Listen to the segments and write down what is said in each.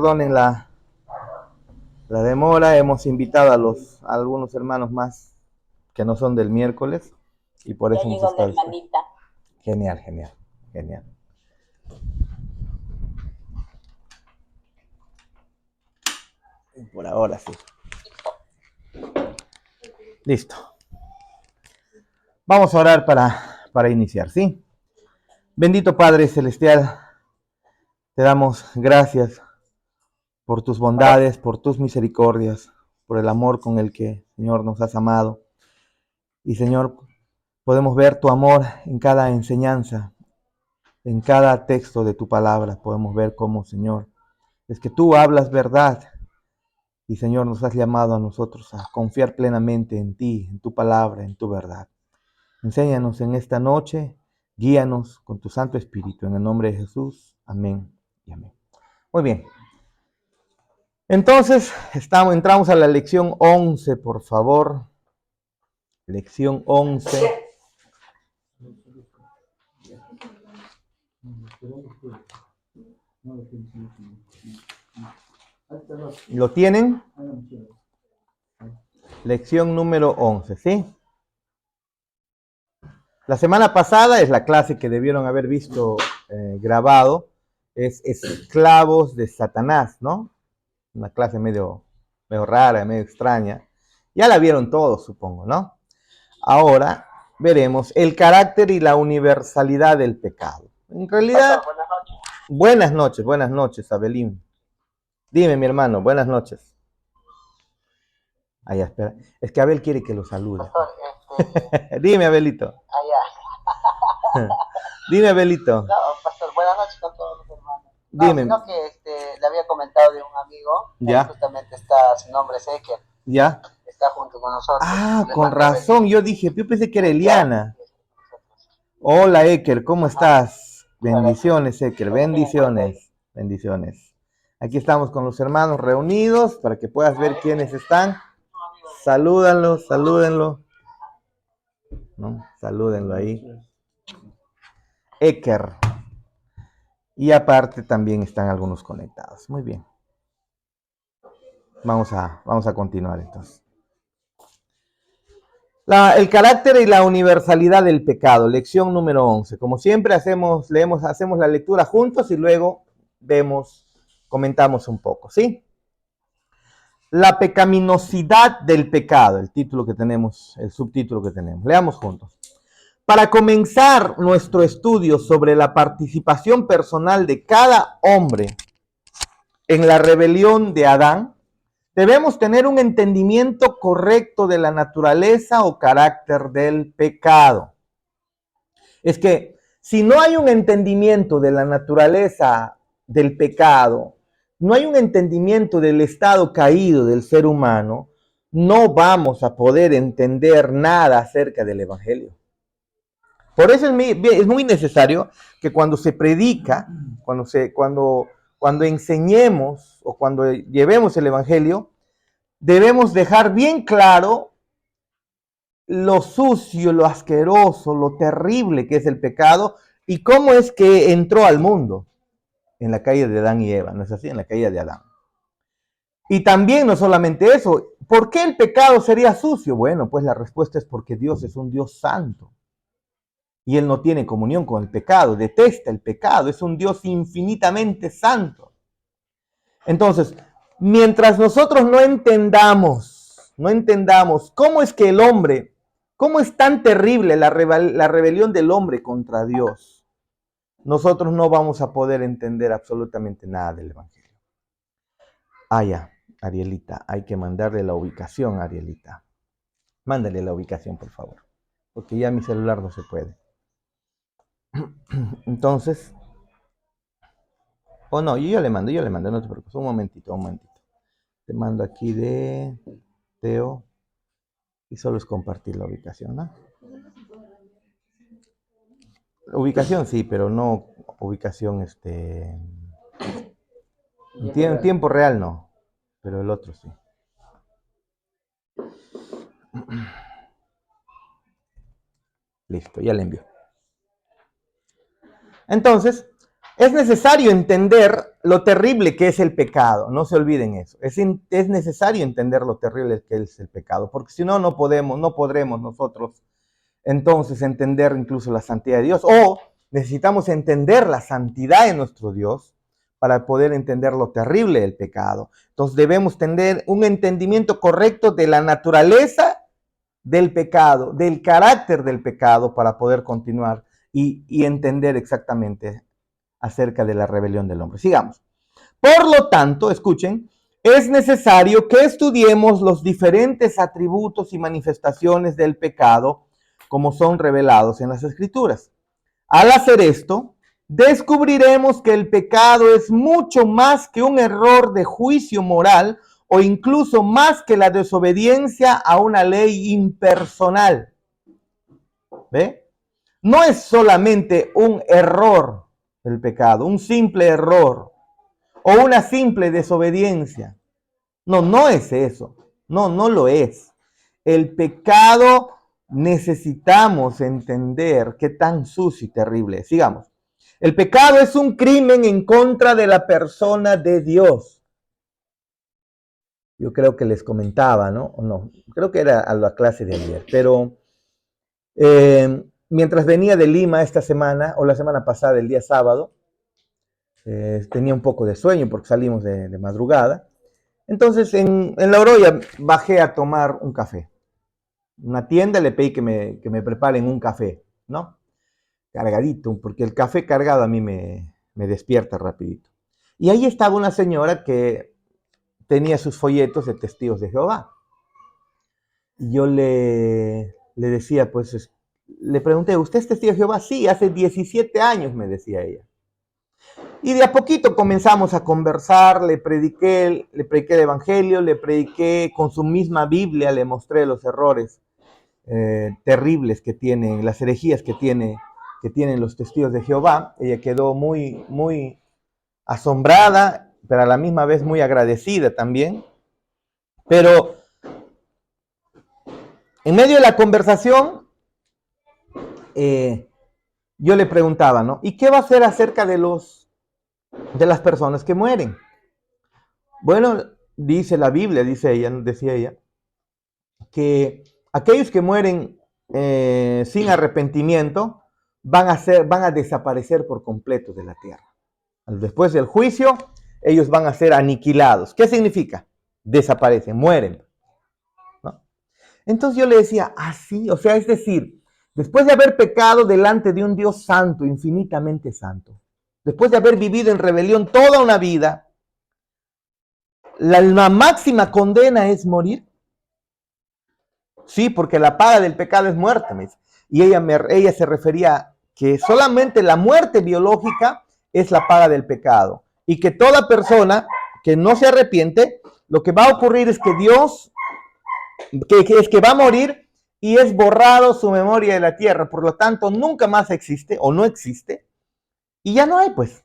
Perdonen la demora, hemos invitado a algunos hermanos más que no son del miércoles y por Ya eso hemos llegó la estado. hermanita. Genial, genial, genial. Por ahora sí. Listo. Vamos a orar para iniciar, ¿sí? Bendito Padre Celestial, te damos gracias por tus bondades, por tus misericordias, por el amor con el que, Señor, nos has amado. Y, Señor, podemos ver tu amor en cada enseñanza, en cada texto de tu palabra. Podemos ver cómo, Señor, es que tú hablas verdad. Y, Señor, nos has llamado a nosotros a confiar plenamente en ti, en tu palabra, en tu verdad. Enséñanos en esta noche, guíanos con tu Santo Espíritu. En el nombre de Jesús, amén y amén. Muy bien. Entonces, entramos a la lección 11, por favor. Lección 11. ¿Lo tienen? Lección número 11, ¿sí? La semana pasada es la clase que debieron haber visto grabado. Es esclavos de Satanás, ¿no? Una clase medio rara, medio extraña. Ya la vieron todos, supongo, ¿no? Ahora veremos el carácter y la universalidad del pecado. En realidad, buenas noches, Abelín. Dime, mi hermano, buenas noches. Allá, espera. Es que Abel quiere que lo salude. Pastor, dime, Abelito. Allá. Dime, Abelito. No, pastor, buenas noches con todos los hermanos. No, Dime. sino que le había comentado de un amigo, ya. Justamente está, su nombre es Eker. Ya. Está junto con nosotros. Ah, con razón, yo dije, yo pensé que era Eliana. Hola, Eker, ¿cómo estás? Bendiciones, Eker, bendiciones, bendiciones. Aquí estamos con los hermanos reunidos para que puedas ver quiénes están. Salúdanlo, salúdenlo. ¿No? Salúdenlo ahí. Eker. Y aparte también están algunos conectados. Muy bien. Vamos a continuar entonces. El carácter y la universalidad del pecado, lección número 11. Como siempre hacemos la lectura juntos y luego comentamos un poco, ¿sí? La pecaminosidad del pecado, el título que tenemos, el subtítulo que tenemos. Leamos juntos. Para comenzar nuestro estudio sobre la participación personal de cada hombre en la rebelión de Adán, debemos tener un entendimiento correcto de la naturaleza o carácter del pecado. Es que si no hay un entendimiento de la naturaleza del pecado, no hay un entendimiento del estado caído del ser humano, no vamos a poder entender nada acerca del Evangelio. Por eso es muy necesario que cuando se predica, cuando enseñemos o cuando llevemos el Evangelio, debemos dejar bien claro lo sucio, lo asqueroso, lo terrible que es el pecado y cómo es que entró al mundo en la caída de Adán y Eva, ¿no es así? En la caída de Adán. Y también no solamente eso, ¿por qué el pecado sería sucio? Bueno, pues la respuesta es porque Dios es un Dios santo y Él no tiene comunión con el pecado, detesta el pecado, es un Dios infinitamente santo. Entonces, mientras nosotros no entendamos cómo es que el hombre, cómo es tan terrible la rebelión del hombre contra Dios, nosotros no vamos a poder entender absolutamente nada del Evangelio. Ah, ya, Arielita, hay que mandarle la ubicación, Arielita. Mándale la ubicación, por favor, porque ya mi celular no se puede. Entonces, no, yo le mando, no te preocupes, un momentito. Te mando aquí de Teo y solo es compartir la ubicación, ¿no? Ubicación sí, pero no ubicación en tiempo real no, pero el otro sí. Listo, ya le envío. Entonces, Es necesario entender lo terrible que es el pecado, no se olviden eso. Es necesario entender lo terrible que es el pecado, porque si no, no podremos nosotros entonces entender incluso la santidad de Dios, o necesitamos entender la santidad de nuestro Dios para poder entender lo terrible del pecado. Entonces debemos tener un entendimiento correcto de la naturaleza del pecado, del carácter del pecado, para poder continuar y entender exactamente acerca de la rebelión del hombre. Sigamos. Por lo tanto, escuchen, es necesario que estudiemos los diferentes atributos y manifestaciones del pecado como son revelados en las Escrituras. Al hacer esto, descubriremos que el pecado es mucho más que un error de juicio moral o incluso más que la desobediencia a una ley impersonal. ¿Ve? No es solamente un error el pecado, un simple error o una simple desobediencia. No, no es eso. No, no lo es. El pecado necesitamos entender qué tan sucio y terrible es. Sigamos. El pecado es un crimen en contra de la persona de Dios. Yo creo que les comentaba, ¿no? O no, creo que era a la clase de ayer, pero mientras venía de Lima esta semana, o la semana pasada, el día sábado, tenía un poco de sueño porque salimos de madrugada. Entonces en La Oroya bajé a tomar un café. Una tienda le pedí que me preparen un café, ¿no? Cargadito, porque el café cargado a mí me despierta rapidito. Y ahí estaba una señora que tenía sus folletos de testigos de Jehová. Y yo le decía, pues, le pregunté, ¿usted es testigo de Jehová? Sí, hace 17 años, me decía ella. Y de a poquito comenzamos a conversar, le prediqué el evangelio, le prediqué con su misma Biblia, le mostré los errores terribles que tienen, las herejías que tienen los testigos de Jehová. Ella quedó muy, muy asombrada, pero a la misma vez muy agradecida también. Pero en medio de la conversación, yo le preguntaba, ¿no? ¿Y qué va a hacer acerca de las personas que mueren? Bueno, dice la Biblia, decía ella, que aquellos que mueren sin arrepentimiento van a desaparecer por completo de la tierra. Después del juicio, ellos van a ser aniquilados. ¿Qué significa? Desaparecen, mueren, ¿no? Entonces yo le decía, así, o sea, es decir, después de haber pecado delante de un Dios santo, infinitamente santo, después de haber vivido en rebelión toda una vida, la máxima condena es morir. Sí, porque la paga del pecado es muerte, me dice. Y ella se refería que solamente la muerte biológica es la paga del pecado. Y que toda persona que no se arrepiente, lo que va a ocurrir es que Dios, que va a morir y es borrado su memoria de la tierra. Por lo tanto, nunca más existe o no existe. Y ya no hay, pues.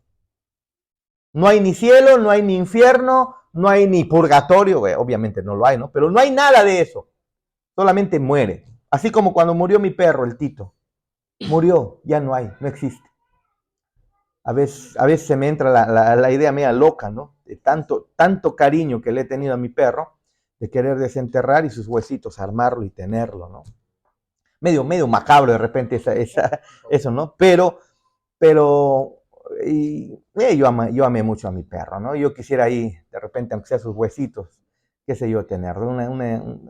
No hay ni cielo, no hay ni infierno, no hay ni purgatorio. Obviamente no lo hay, ¿no? Pero no hay nada de eso. Solamente muere. Así como cuando murió mi perro, el Tito. Murió, ya no hay, no existe. A veces se me entra la idea media loca, ¿no? De tanto cariño que le he tenido a mi perro, de querer desenterrar y sus huesitos, armarlo y tenerlo, ¿no? Medio macabro de repente eso, ¿no? Pero yo amé mucho a mi perro, ¿no? Yo quisiera ahí, de repente, aunque sea sus huesitos, qué sé yo, tenerlo.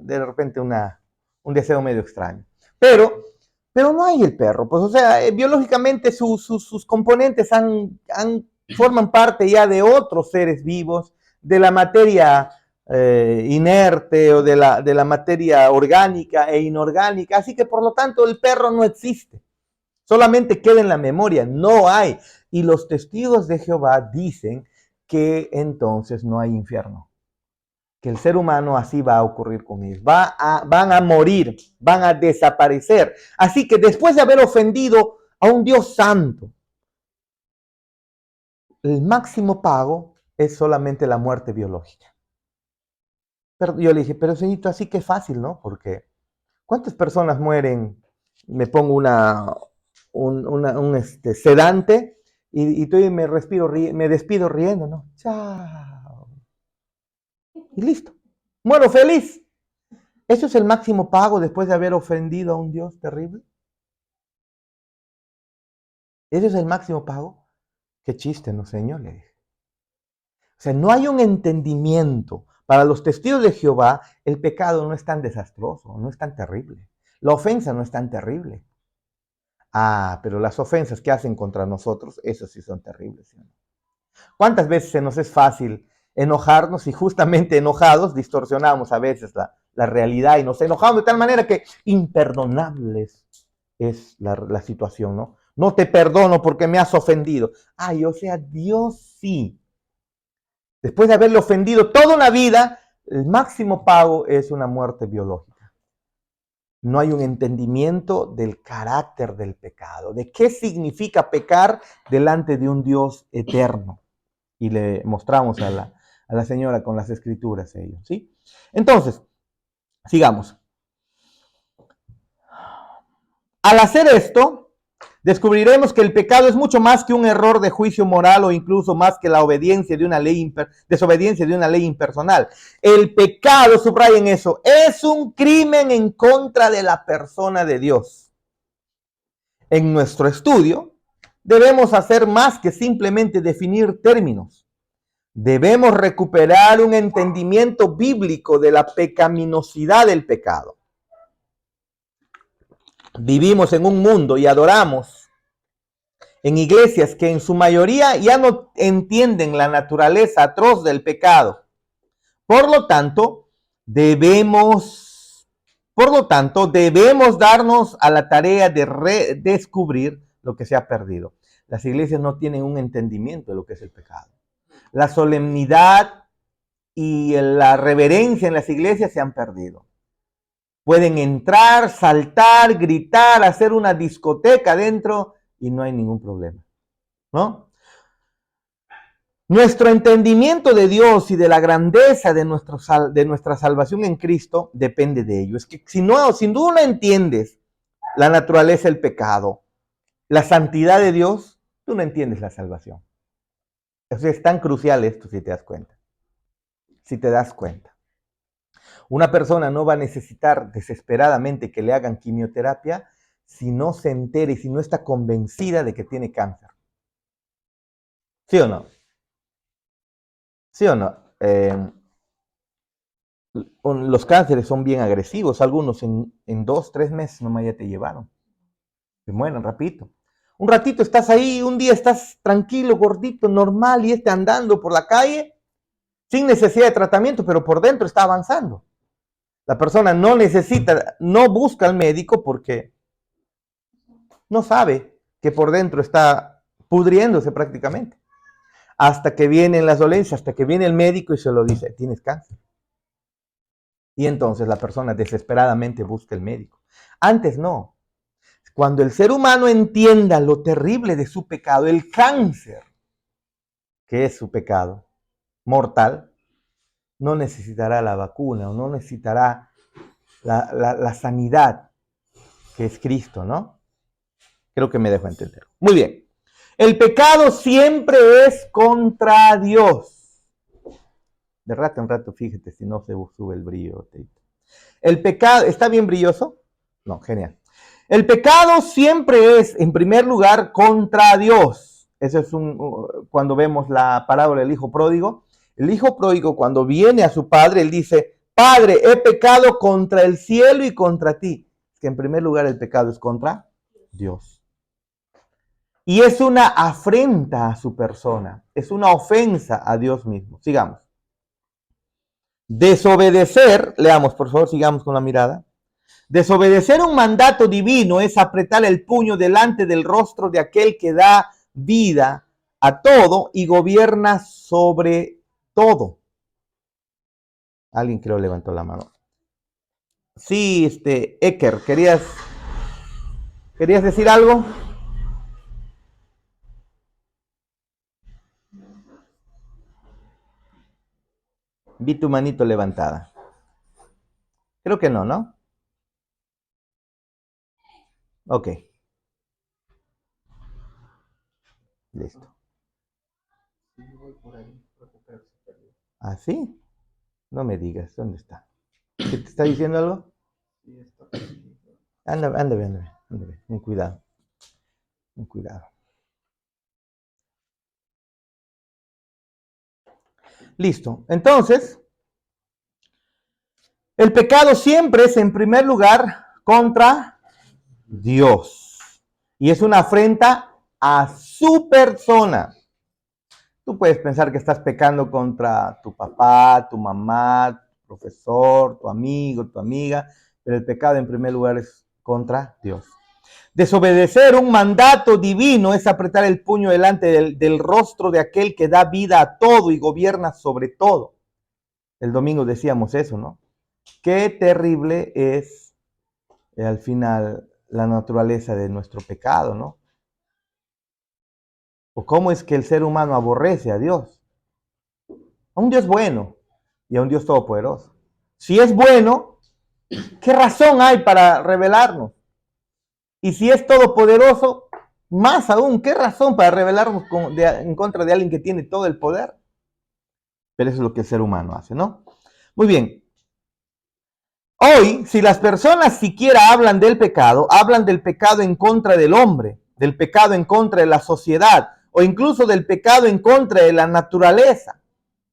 De repente un deseo medio extraño. Pero no hay el perro, pues, o sea, biológicamente sus componentes forman parte ya de otros seres vivos, de la materia inerte o de la materia orgánica e inorgánica, así que por lo tanto el perro no existe. Solamente queda en la memoria, no hay. Y los testigos de Jehová dicen que entonces no hay infierno. Que el ser humano así va a ocurrir con ellos. Van a morir, van a desaparecer. Así que después de haber ofendido a un Dios santo, el máximo pago es solamente la muerte biológica. Pero yo le dije, pero señorito, así que fácil, ¿no? Porque ¿cuántas personas mueren? Me pongo un sedante y me despido riendo, ¿no? Chao. Y listo. Muero feliz. ¿Eso es el máximo pago después de haber ofendido a un Dios terrible? ¿Ese es el máximo pago? Qué chiste, ¿no, Señor? Le dije. O sea, no hay un entendimiento. Para los testigos de Jehová, el pecado no es tan desastroso, no es tan terrible. La ofensa no es tan terrible. Ah, pero las ofensas que hacen contra nosotros, esas sí son terribles. ¿Sí? ¿Cuántas veces se nos es fácil enojarnos y justamente enojados distorsionamos a veces la realidad y nos enojamos de tal manera que imperdonables es la situación, ¿no? No te perdono porque me has ofendido. Ay, o sea, Dios sí. Después de haberle ofendido toda una vida, el máximo pago es una muerte biológica. No hay un entendimiento del carácter del pecado, de qué significa pecar delante de un Dios eterno. Y le mostramos a la señora con las escrituras ellos, ¿sí? Entonces, sigamos. Al hacer esto, descubriremos que el pecado es mucho más que un error de juicio moral o incluso más que la obediencia de una ley desobediencia de una ley impersonal. El pecado, subrayen eso, es un crimen en contra de la persona de Dios. En nuestro estudio, debemos hacer más que simplemente definir términos. Debemos recuperar un entendimiento bíblico de la pecaminosidad del pecado. Vivimos en un mundo y adoramos en iglesias que en su mayoría ya no entienden la naturaleza atroz del pecado. Por lo tanto, debemos darnos a la tarea de redescubrir lo que se ha perdido. Las iglesias no tienen un entendimiento de lo que es el pecado. La solemnidad y la reverencia en las iglesias se han perdido. Pueden entrar, saltar, gritar, hacer una discoteca dentro y no hay ningún problema, ¿no? Nuestro entendimiento de Dios y de la grandeza de nuestra salvación en Cristo depende de ello. Es que si tú no entiendes la naturaleza del pecado, la santidad de Dios, tú no entiendes la salvación. Eso es tan crucial esto si te das cuenta. Si te das cuenta. Una persona no va a necesitar desesperadamente que le hagan quimioterapia si no se entera y si no está convencida de que tiene cáncer. ¿Sí o no? ¿Sí o no? Los cánceres son bien agresivos. Algunos en 2, 3 meses nomás ya te llevaron. Se mueren rapidito. Un ratito estás ahí, un día estás tranquilo, gordito, normal, y andando por la calle sin necesidad de tratamiento, pero por dentro está avanzando. La persona no busca al médico porque no sabe que por dentro está pudriéndose prácticamente. Hasta que vienen las dolencias, hasta que viene el médico y se lo dice, tienes cáncer. Y entonces la persona desesperadamente busca el médico. Antes no. Cuando el ser humano entienda lo terrible de su pecado, el cáncer, que es su pecado mortal, no necesitará la vacuna o no necesitará la sanidad que es Cristo, ¿no? Creo que me dejo entender. Muy bien. El pecado siempre es contra Dios. De rato en rato, fíjate si no se sube el brillo. El pecado, ¿está bien brilloso? No, genial. El pecado siempre es, en primer lugar, contra Dios. Eso es cuando vemos la parábola del hijo pródigo. El hijo pródigo, cuando viene a su padre, él dice, Padre, he pecado contra el cielo y contra ti. Es que en primer lugar el pecado es contra Dios. Y es una afrenta a su persona, es una ofensa a Dios mismo. Sigamos. Desobedecer, leamos por favor, sigamos con la mirada. Desobedecer un mandato divino es apretar el puño delante del rostro de aquel que da vida a todo y gobierna sobre todo. Alguien creo levantó la mano. Sí, Eker, ¿querías decir algo? Vi tu manito levantada. Creo que no, ¿no? Ok. Listo. ¿Ah, sí? No me digas, ¿dónde está? ¿Qué te está diciendo algo? Anda, con cuidado. Con cuidado. Listo. Entonces, el pecado siempre es en primer lugar contra Dios. Y es una afrenta a su persona. Tú puedes pensar que estás pecando contra tu papá, tu mamá, tu profesor, tu amigo, tu amiga, pero el pecado en primer lugar es contra Dios. Desobedecer un mandato divino es apretar el puño delante del rostro de aquel que da vida a todo y gobierna sobre todo. El domingo decíamos eso, ¿no? Qué terrible es al final la naturaleza de nuestro pecado, ¿no? O cómo es que el ser humano aborrece a Dios. A un Dios bueno y a un Dios todopoderoso. Si es bueno, ¿qué razón hay para rebelarnos? Y si es todopoderoso, más aún, ¿qué razón para rebelarnos en contra de alguien que tiene todo el poder? Pero eso es lo que el ser humano hace, ¿no? Muy bien. Hoy, si las personas siquiera hablan del pecado en contra del hombre, del pecado en contra de la sociedad, o incluso del pecado en contra de la naturaleza.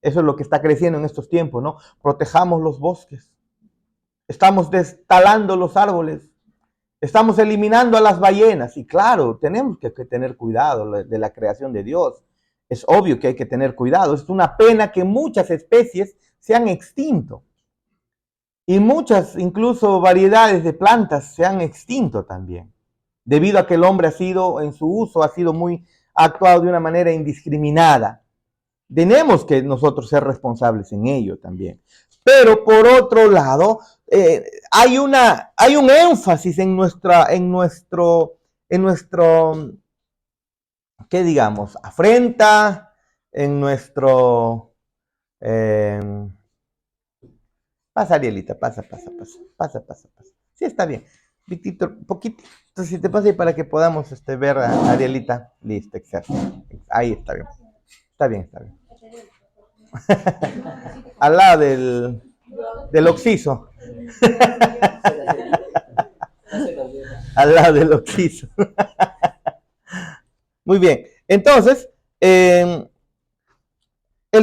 Eso es lo que está creciendo en estos tiempos, ¿no? Protejamos los bosques. Estamos destalando los árboles. Estamos eliminando a las ballenas. Y claro, tenemos que tener cuidado de la creación de Dios. Es obvio que hay que tener cuidado. Es una pena que muchas especies se han extinto. Y muchas, incluso variedades de plantas, se han extinto también. Debido a que el hombre en su uso, ha actuado de una manera indiscriminada. Tenemos que nosotros ser responsables en ello también. Pero por otro lado, hay un énfasis en nuestro, ¿qué digamos? Afrenta, en nuestro... pasa, Arielita, pasa. Sí, está bien. Victito, un poquito, si te pasa ahí para que podamos ver a Arielita. Listo, exacto. Ahí está bien. Está bien. Al lado del oxiso. Al lado del oxiso. Muy bien. Entonces, el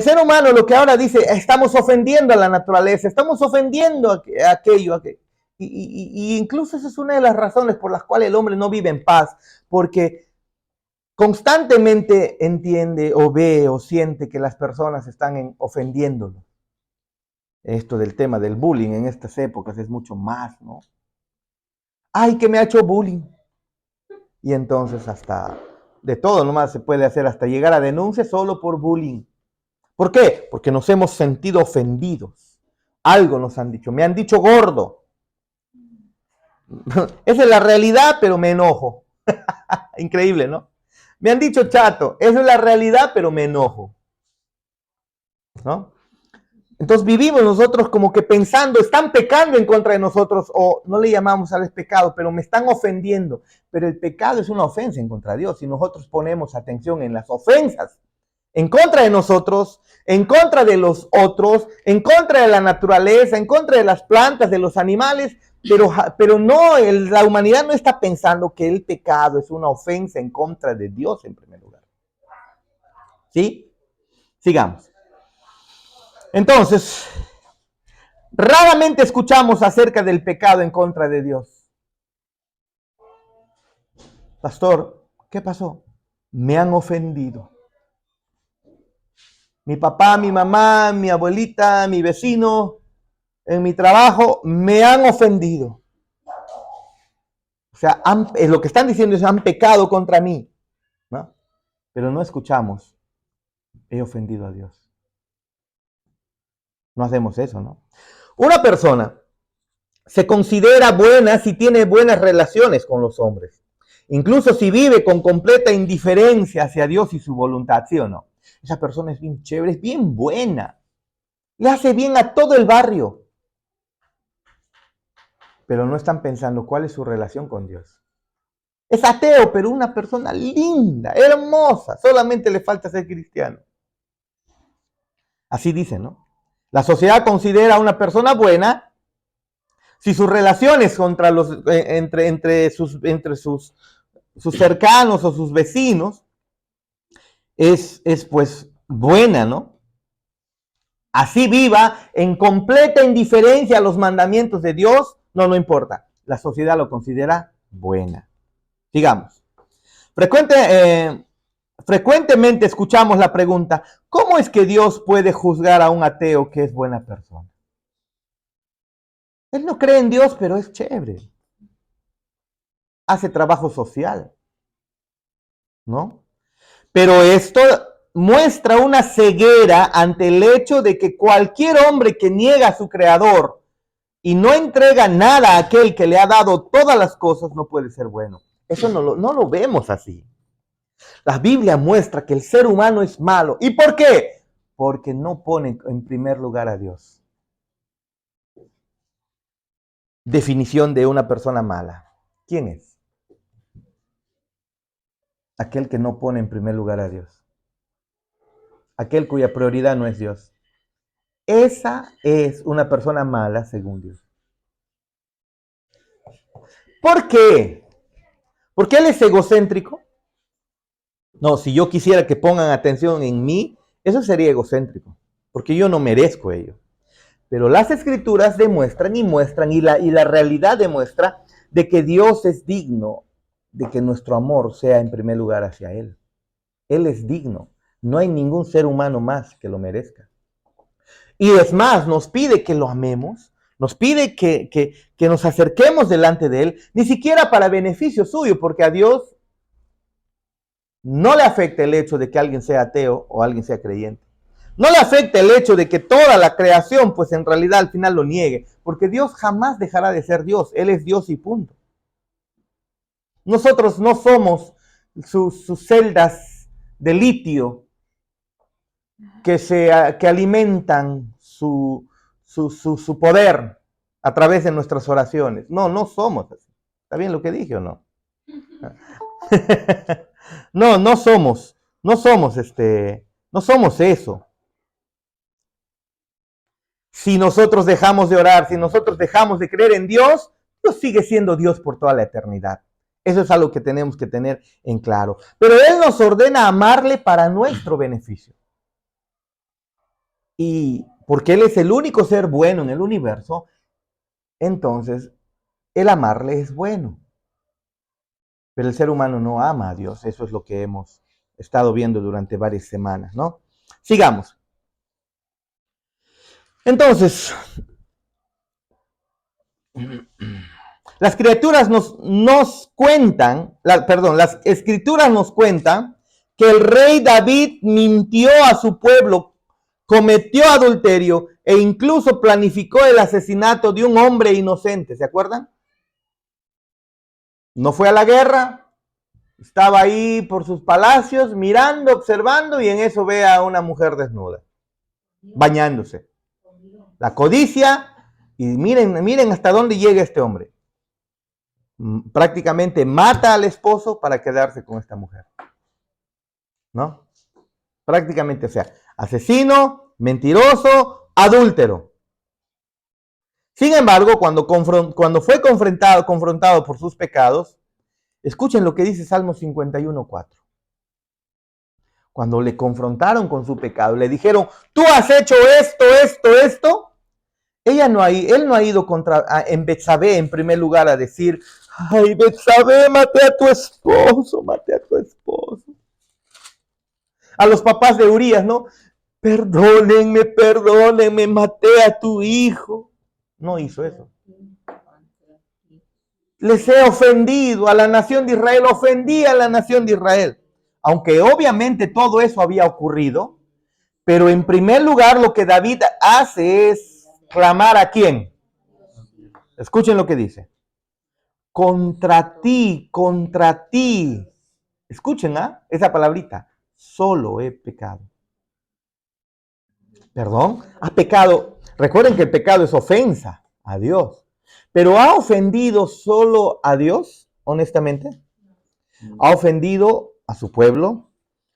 ser humano lo que ahora dice, estamos ofendiendo a la naturaleza, estamos ofendiendo a aquello. Y incluso esa es una de las razones por las cuales el hombre no vive en paz, porque constantemente entiende o ve o siente que las personas están ofendiéndolo. Esto del tema del bullying en estas épocas es mucho más, ¿no? Ay, que me ha hecho bullying. Y entonces hasta de todo nomás se puede hacer, hasta llegar a denuncia solo por bullying. ¿Por qué? Porque nos hemos sentido ofendidos. Algo nos han dicho. Me han dicho gordo. Esa es la realidad, pero me enojo. Increíble, ¿no? Me han dicho chato. Esa es la realidad, pero me enojo. ¿No? Entonces vivimos nosotros como que pensando, están pecando en contra de nosotros, o no le llamamos a pecado, pero me están ofendiendo. Pero el pecado es una ofensa en contra de Dios. Si nosotros ponemos atención en las ofensas, en contra de nosotros, en contra de los otros, en contra de la naturaleza, en contra de las plantas, de los animales, pero no, la humanidad no está pensando que el pecado es una ofensa en contra de Dios en primer lugar. ¿Sí? Sigamos. Entonces, raramente escuchamos acerca del pecado en contra de Dios. Pastor, ¿qué pasó? Me han ofendido. Mi papá, mi mamá, mi abuelita, mi vecino, en mi trabajo, me han ofendido. O sea, lo que están diciendo es han pecado contra mí, ¿no? Pero no escuchamos, he ofendido a Dios. No hacemos eso, ¿no? Una persona se considera buena si tiene buenas relaciones con los hombres. Incluso si vive con completa indiferencia hacia Dios y su voluntad, ¿sí o no? Esa persona es bien chévere, es bien buena. Le hace bien a todo el barrio. Pero no están pensando cuál es su relación con Dios. Es ateo, pero una persona linda, hermosa. Solamente le falta ser cristiano. Así dice, ¿no? La sociedad considera a una persona buena si sus relaciones entre sus cercanos o sus vecinos es pues buena, ¿no? Así viva en completa indiferencia a los mandamientos de Dios, no importa. La sociedad lo considera buena. Sigamos. Frecuentemente escuchamos la pregunta, ¿cómo es que Dios puede juzgar a un ateo que es buena persona? Él no cree en Dios, pero es chévere. Hace trabajo social, ¿no? Pero esto muestra una ceguera ante el hecho de que cualquier hombre que niega a su creador y no entrega nada a aquel que le ha dado todas las cosas no puede ser bueno. Eso no lo vemos así. La Biblia muestra que el ser humano es malo. ¿Y por qué? Porque no pone en primer lugar a Dios. Definición de una persona mala. ¿Quién es? Aquel que no pone en primer lugar a Dios. Aquel cuya prioridad no es Dios. Esa es una persona mala según Dios. ¿Por qué? ¿Porque él es egocéntrico? No, si yo quisiera que pongan atención en mí, eso sería egocéntrico, porque yo no merezco ello. Pero las escrituras demuestran y la realidad demuestra de que Dios es digno de que nuestro amor sea en primer lugar hacia Él. Él es digno. No hay ningún ser humano más que lo merezca. Y es más, nos pide que lo amemos, nos pide que nos acerquemos delante de Él, ni siquiera para beneficio suyo, porque a Dios no le afecta el hecho de que alguien sea ateo o alguien sea creyente. No le afecta el hecho de que toda la creación, pues en realidad al final lo niegue, porque Dios jamás dejará de ser Dios. Él es Dios y punto. Nosotros no somos sus celdas de litio que alimentan su poder a través de nuestras oraciones. No somos así. ¿Está bien lo que dije o no? No somos eso. Si nosotros dejamos de orar, si nosotros dejamos de creer en Dios, Dios sigue siendo Dios por toda la eternidad. Eso es algo que tenemos que tener en claro. Pero Él nos ordena amarle para nuestro beneficio. Y porque Él es el único ser bueno en el universo, entonces el amarle es bueno. Pero el ser humano no ama a Dios. Eso es lo que hemos estado viendo durante varias semanas, ¿no? Sigamos. Entonces, las escrituras nos cuentan que el rey David mintió a su pueblo, cometió adulterio e incluso planificó el asesinato de un hombre inocente. ¿Se acuerdan? No fue a la guerra, estaba ahí por sus palacios mirando, observando y en eso ve a una mujer desnuda, bañándose. La codicia y miren hasta dónde llega este hombre. Prácticamente mata al esposo para quedarse con esta mujer. ¿No? Prácticamente, o sea, asesino, mentiroso, adúltero. Sin embargo, cuando fue confrontado por sus pecados, escuchen lo que dice Salmo 51:4. Cuando le confrontaron con su pecado, le dijeron, tú has hecho esto. Él no ha ido en Betsabé en primer lugar a decir, ay, Betsabé, maté a tu esposo. A los papás de Urías, ¿no? Perdónenme, maté a tu hijo. No hizo eso. Les he ofendido a la nación de Israel, ofendí a la nación de Israel. Aunque obviamente todo eso había ocurrido, pero en primer lugar lo que David hace es clamar ¿a quién? Escuchen lo que dice. Contra ti. Escuchen, esa palabrita. Solo he pecado. Perdón, has pecado. Recuerden que el pecado es ofensa a Dios. Pero ¿ha ofendido solo a Dios, honestamente? Ha ofendido a su pueblo,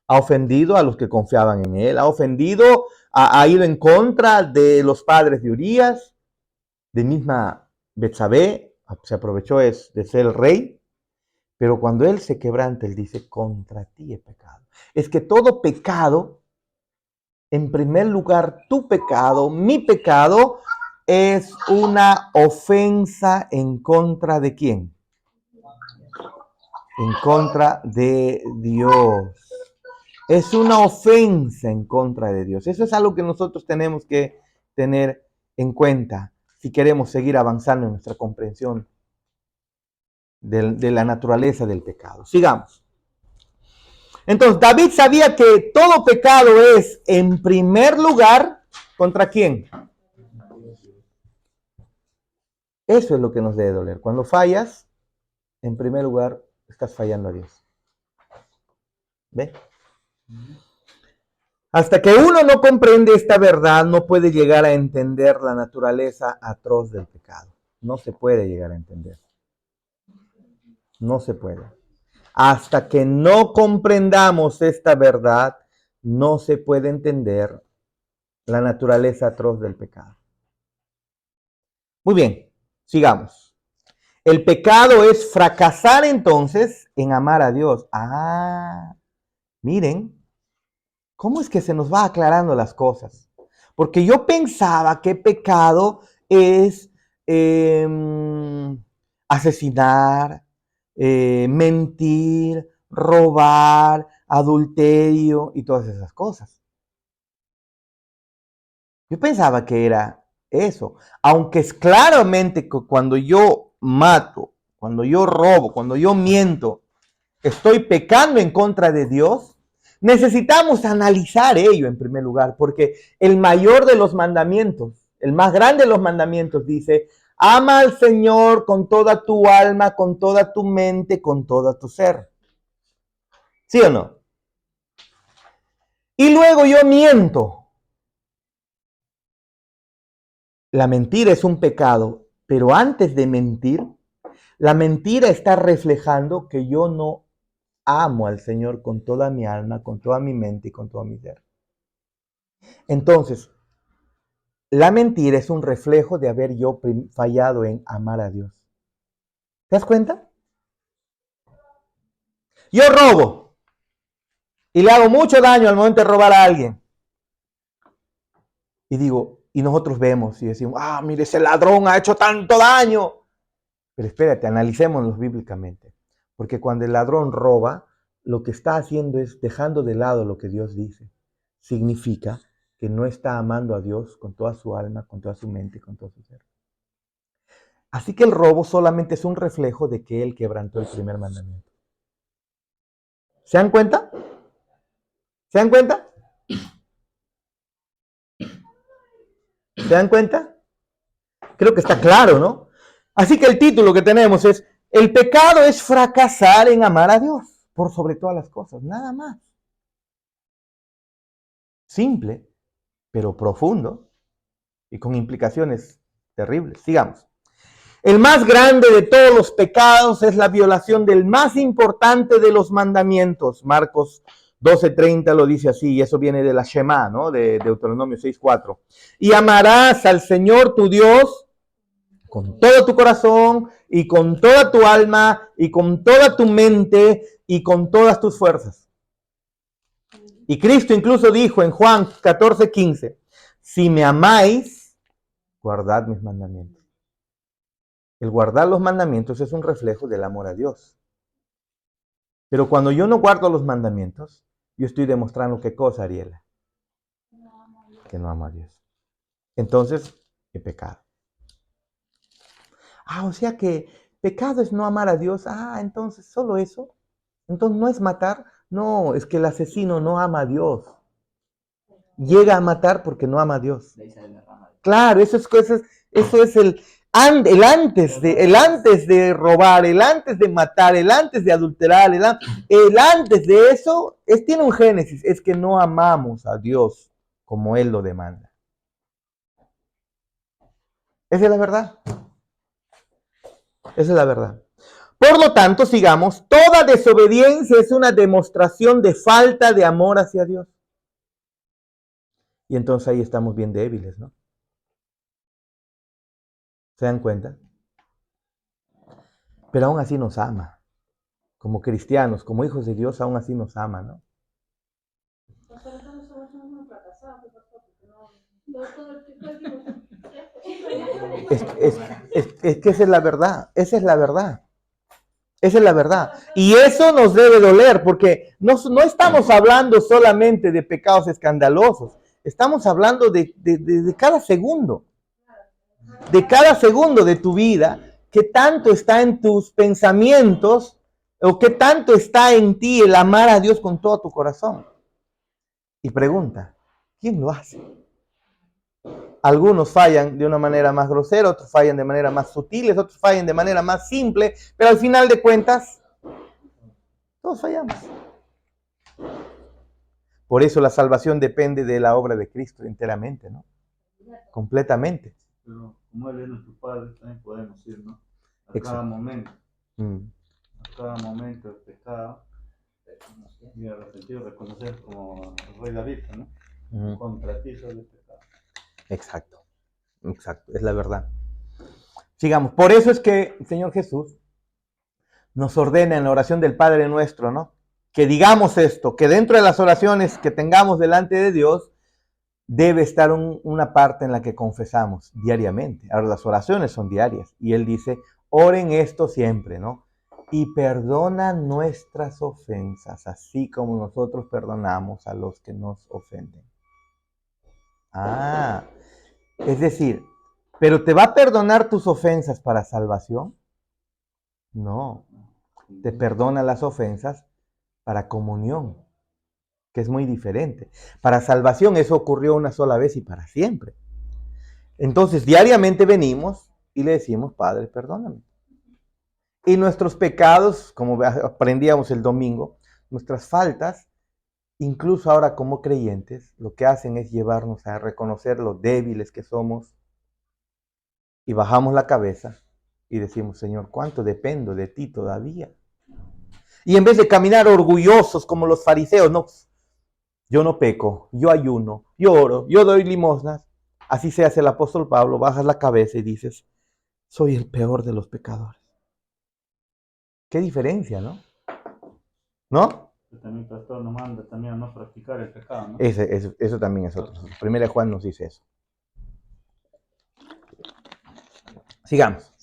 ha ofendido a los que confiaban en él, ha ofendido, ha ido en contra de los padres de Urías, de misma Betsabé, se aprovechó de ser el rey, pero cuando él se quebranta, él dice, contra ti he pecado. Es que todo pecado, en primer lugar, tu pecado, mi pecado, es una ofensa en contra de quién? En contra de Dios. Es una ofensa en contra de Dios. Eso es algo que nosotros tenemos que tener en cuenta si queremos seguir avanzando en nuestra comprensión de la naturaleza del pecado. Sigamos. Entonces, David sabía que todo pecado es, en primer lugar, ¿contra quién? Eso es lo que nos debe doler. Cuando fallas, en primer lugar, estás fallando a Dios. ¿Ve? Hasta que uno no comprende esta verdad, no puede llegar a entender la naturaleza atroz del pecado. No se puede llegar a entender. No se puede. Hasta que no comprendamos esta verdad, no se puede entender la naturaleza atroz del pecado. Muy bien, sigamos. El pecado es fracasar entonces en amar a Dios. Miren, ¿cómo es que se nos va aclarando las cosas? Porque yo pensaba que pecado es asesinar, mentir, robar, adulterio y todas esas cosas. Yo pensaba que era eso, aunque es claramente que cuando yo mato, cuando yo robo, cuando yo miento, estoy pecando en contra de Dios. Necesitamos analizar ello en primer lugar, porque el mayor de los mandamientos, el más grande de los mandamientos dice, ama al Señor con toda tu alma, con toda tu mente, con todo tu ser. ¿Sí o no? Y luego yo miento. La mentira es un pecado, pero antes de mentir, la mentira está reflejando que yo no amo al Señor con toda mi alma, con toda mi mente y con todo mi ser. Entonces, la mentira es un reflejo de haber yo fallado en amar a Dios. ¿Te das cuenta? Yo robo y le hago mucho daño al momento de robar a alguien. Y digo, y nosotros vemos y decimos, mire, ese ladrón ha hecho tanto daño. Pero espérate, analicémonos bíblicamente. Porque cuando el ladrón roba, lo que está haciendo es dejando de lado lo que Dios dice. Significa que no está amando a Dios con toda su alma, con toda su mente, con todo su ser. Así que el robo solamente es un reflejo de que él quebrantó el primer mandamiento. ¿Se dan cuenta? ¿Se dan cuenta? ¿Se dan cuenta? Creo que está claro, ¿no? Así que el título que tenemos es, el pecado es fracasar en amar a Dios por sobre todas las cosas, nada más. Simple, pero profundo y con implicaciones terribles. Sigamos. El más grande de todos los pecados es la violación del más importante de los mandamientos. Marcos 12:30 lo dice así, y eso viene de la Shema, ¿no? De Deuteronomio 6:4. Y amarás al Señor tu Dios con todo tu corazón y con toda tu alma y con toda tu mente y con todas tus fuerzas. Y Cristo incluso dijo en Juan 14:15, si me amáis, guardad mis mandamientos. El guardar los mandamientos es un reflejo del amor a Dios. Pero cuando yo no guardo los mandamientos, yo estoy demostrando qué cosa, Ariela, que no amo a Dios. Entonces, he pecado. O sea que pecado es no amar a Dios. Entonces, ¿solo eso? Entonces, ¿no es matar? No, es que el asesino no ama a Dios. Llega a matar porque no ama a Dios. Claro, eso es el antes de robar, el antes de matar, el antes de adulterar, el antes de eso, tiene un génesis, es que no amamos a Dios como Él lo demanda. Esa es la verdad. Esa es la verdad. Por lo tanto, sigamos, toda desobediencia es una demostración de falta de amor hacia Dios. Y entonces ahí estamos bien débiles, ¿no? ¿Se dan cuenta? Pero aún así nos ama. Como cristianos, como hijos de Dios, aún así nos ama, ¿no? Es que esa es la verdad, esa es la verdad. Esa es la verdad. Y eso nos debe doler, porque no estamos hablando solamente de pecados escandalosos, estamos hablando de cada segundo, de cada segundo de tu vida, que tanto está en tus pensamientos, o que tanto está en ti el amar a Dios con todo tu corazón. Y pregunta, ¿quién lo hace? Algunos fallan de una manera más grosera, otros fallan de manera más sutil, otros fallan de manera más simple, pero al final de cuentas, todos fallamos. Por eso la salvación depende de la obra de Cristo enteramente, ¿no? Completamente. Pero como Él es nuestro Padre, también podemos ir, ¿no? A Exacto. cada momento. Mm. A cada momento el pecado. Y arrepentir, reconocer como el rey David, ¿no? Mm. Contra ti soy el pecado. Exacto. Exacto. Es la verdad. Sigamos. Por eso es que el Señor Jesús nos ordena en la oración del Padre Nuestro, ¿no? Que digamos esto, que dentro de las oraciones que tengamos delante de Dios, debe estar una parte en la que confesamos diariamente. Ahora, las oraciones son diarias. Y Él dice, oren esto siempre, ¿no? Y perdona nuestras ofensas, así como nosotros perdonamos a los que nos ofenden. Ah, es decir, ¿pero te va a perdonar tus ofensas para salvación? No, te perdona las ofensas para comunión, que es muy diferente. Para salvación eso ocurrió una sola vez y para siempre. Entonces diariamente venimos y le decimos, Padre, perdóname. Y nuestros pecados, como aprendíamos el domingo, nuestras faltas, incluso ahora como creyentes, lo que hacen es llevarnos a reconocer lo débiles que somos y bajamos la cabeza y decimos, Señor, ¿cuánto dependo de ti todavía? Y en vez de caminar orgullosos como los fariseos, no, yo no peco, yo ayuno, yo oro, yo doy limosnas. Así se hace el apóstol Pablo, bajas la cabeza y dices, soy el peor de los pecadores. Qué diferencia, ¿no? ¿No? También el pastor nos manda también a no practicar el pecado, ¿no? Eso también es otro. Primera Juan nos dice eso. Sigamos.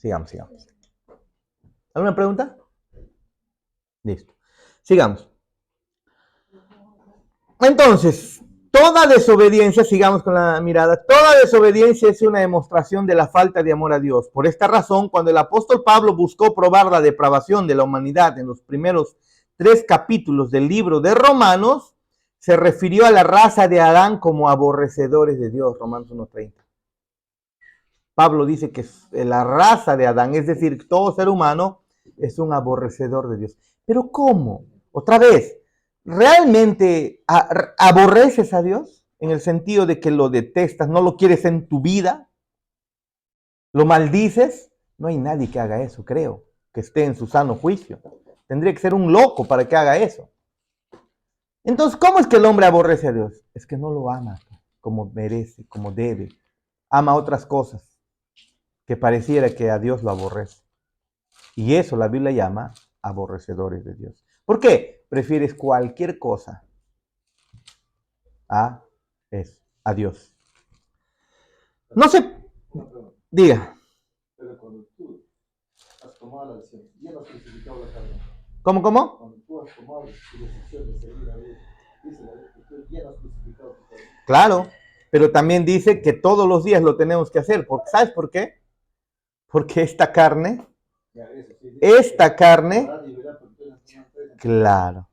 ¿Alguna pregunta? Listo. Sigamos. Entonces, toda desobediencia, sigamos con la mirada, toda desobediencia es una demostración de la falta de amor a Dios. Por esta razón, cuando el apóstol Pablo buscó probar la depravación de la humanidad en los primeros 3 capítulos del libro de Romanos, se refirió a la raza de Adán como aborrecedores de Dios, Romanos 1:30. Pablo dice que la raza de Adán, es decir, todo ser humano, es un aborrecedor de Dios. ¿Pero cómo? Otra vez, ¿realmente aborreces a Dios? En el sentido de que lo detestas, no lo quieres en tu vida, lo maldices. No hay nadie que haga eso, creo, que esté en su sano juicio. Tendría que ser un loco para que haga eso. Entonces, ¿cómo es que el hombre aborrece a Dios? Es que no lo ama como merece, como debe. Ama otras cosas que pareciera que a Dios lo aborrece. Y eso la Biblia llama aborrecedores de Dios. ¿Por qué? Prefieres cualquier cosa a Dios. No sé, diga. Pero cuando tú has tomado la decisión, ya no has crucificado la carne. ¿Cómo? Cuando tú has tomado la decisión de seguir a Dios, dice la Biblia que tú ya no has crucificado tu carne. Claro, pero también dice que todos los días lo tenemos que hacer. ¿Sabes por qué? Porque esta carne, claro.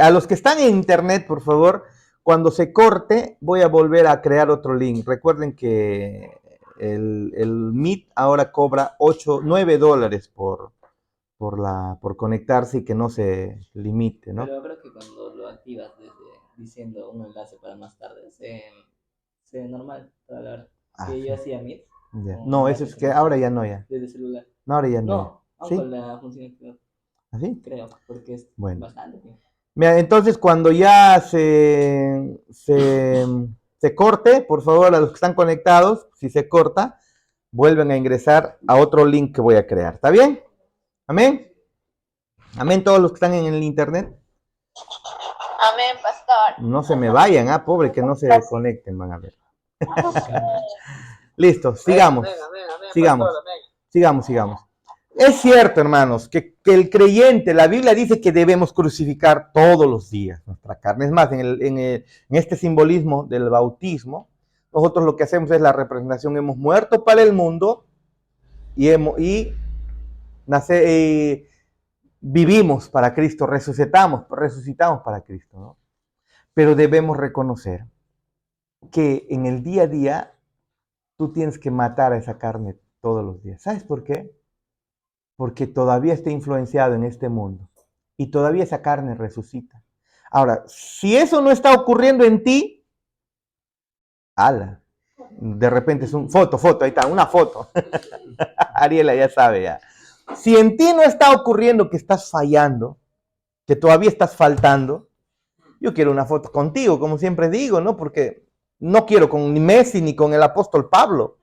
A los que están en internet, por favor, cuando se corte, voy a volver a crear otro link. Recuerden que el Meet ahora cobra $9 por conectarse y que no se limite, ¿no? Pero creo que cuando lo activas diciendo un enlace para más tarde, se ve normal, toda la hora. Ah, Que sí. yo hacía Meet. Ya. No, eso es que ahora ya no, ya. Desde celular. No, ahora ya no. No, Aunque ¿Sí? la funcionalidad, ¿Así? creo, porque es Bueno. bastante tiempo. Mira, entonces cuando ya se corte, por favor, a los que están conectados, si se corta, vuelven a ingresar a otro link que voy a crear. ¿Está bien? Amén. Amén todos los que están en el internet. Amén, pastor. No se me vayan, pobre, que no se conecten, van a ver. Listo, sigamos. Sigamos. Sigamos. Es cierto, hermanos, que el creyente, la Biblia dice que debemos crucificar todos los días nuestra carne. Es más, en este simbolismo del bautismo, nosotros lo que hacemos es la representación. Hemos muerto para el mundo y vivimos para Cristo, resucitamos para Cristo, ¿no? Pero debemos reconocer que en el día a día tú tienes que matar a esa carne todos los días. ¿Sabes por qué? Porque todavía está influenciado en este mundo y todavía esa carne resucita. Ahora, si eso no está ocurriendo en ti, ala, de repente es foto, ahí está, una foto. Ariela ya sabe ya. Si en ti no está ocurriendo que estás fallando, que todavía estás faltando, yo quiero una foto contigo, como siempre digo, ¿no? Porque no quiero con ni Messi, ni con el apóstol Pablo,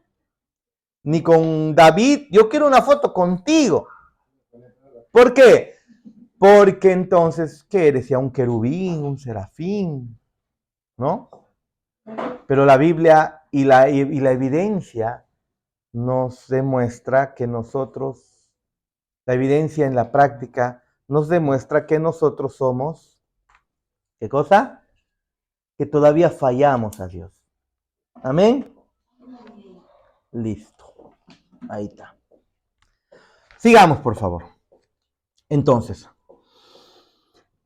ni con David, yo quiero una foto contigo. ¿Por qué? Porque entonces, ¿qué eres? Ya un querubín, un serafín, ¿no? Pero la Biblia y la evidencia nos demuestra que nosotros, la evidencia en la práctica nos demuestra que nosotros somos, ¿qué cosa? Que todavía fallamos a Dios. ¿Amén? Listo. Ahí está. Sigamos, por favor. Entonces,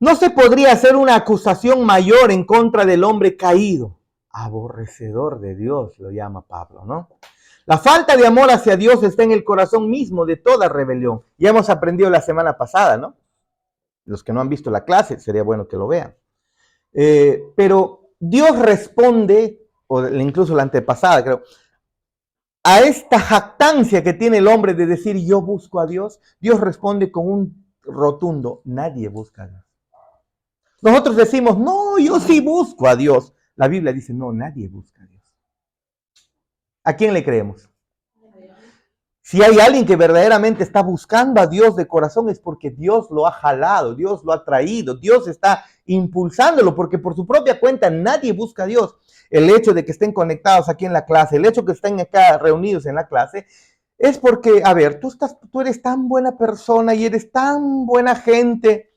no se podría hacer una acusación mayor en contra del hombre caído. Aborrecedor de Dios, lo llama Pablo, ¿no? La falta de amor hacia Dios está en el corazón mismo de toda rebelión. Ya hemos aprendido la semana pasada, ¿no? Los que no han visto la clase, sería bueno que lo vean. Pero Dios responde, o incluso la antepasada, creo, a esta jactancia que tiene el hombre de decir yo busco a Dios. Dios responde con un rotundo, nadie busca a Dios. Nosotros decimos, no, yo sí busco a Dios. La Biblia dice, no, nadie busca a Dios. ¿A quién le creemos? Si hay alguien que verdaderamente está buscando a Dios de corazón es porque Dios lo ha jalado, Dios lo ha traído, Dios está impulsándolo, porque por su propia cuenta nadie busca a Dios. El hecho de que estén conectados aquí en la clase, el hecho de que estén acá reunidos en la clase, es porque, a ver, tú eres tan buena persona y eres tan buena gente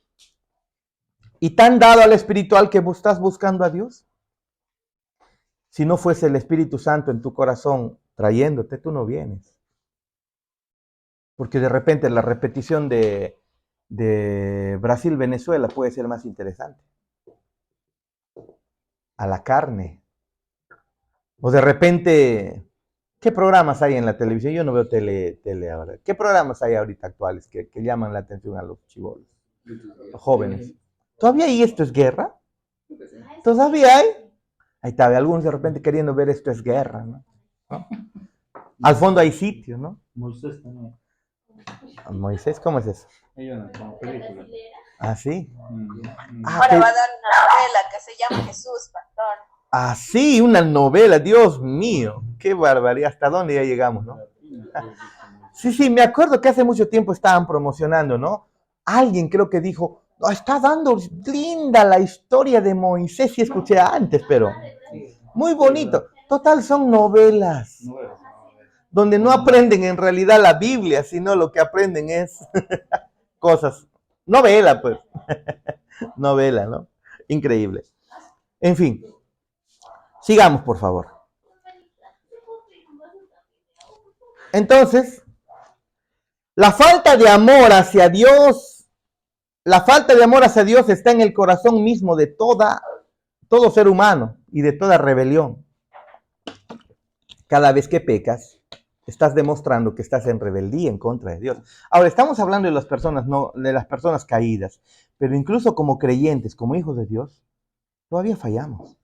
y tan dado al espiritual que estás buscando a Dios. Si no fuese el Espíritu Santo en tu corazón trayéndote, tú no vienes. Porque de repente la repetición de Brasil-Venezuela puede ser más interesante. A la carne. O de repente, ¿qué programas hay en la televisión? Yo no veo tele ahora. ¿Qué programas hay ahorita actuales que llaman la atención a los chibolos, los jóvenes? ¿Todavía hay Esto es Guerra? ¿Todavía hay? Ahí está, algunos de repente queriendo ver Esto es Guerra, ¿no? Al fondo hay sitio, ¿no? Moisés también. Moisés, ¿cómo es eso? Hay una como película. ¿Ah, sí? Ahora va a dar una novela que se llama Jesús, pastor. Ah, sí, una novela, Dios mío, qué barbaridad, ¿hasta dónde ya llegamos, no? Sí, me acuerdo que hace mucho tiempo estaban promocionando, ¿no? Alguien creo que dijo, oh, está dando linda la historia de Moisés, sí escuché antes, pero muy bonito. Total, son novelas, donde no aprenden en realidad la Biblia, sino lo que aprenden es cosas. Novela, pues. Novela, ¿no? Increíble. En fin. Sigamos, por favor. Entonces, la falta de amor hacia Dios está en el corazón mismo de todo ser humano y de toda rebelión. Cada vez que pecas, estás demostrando que estás en rebeldía en contra de Dios. Ahora, estamos hablando de las personas caídas, pero incluso como creyentes, como hijos de Dios, todavía fallamos.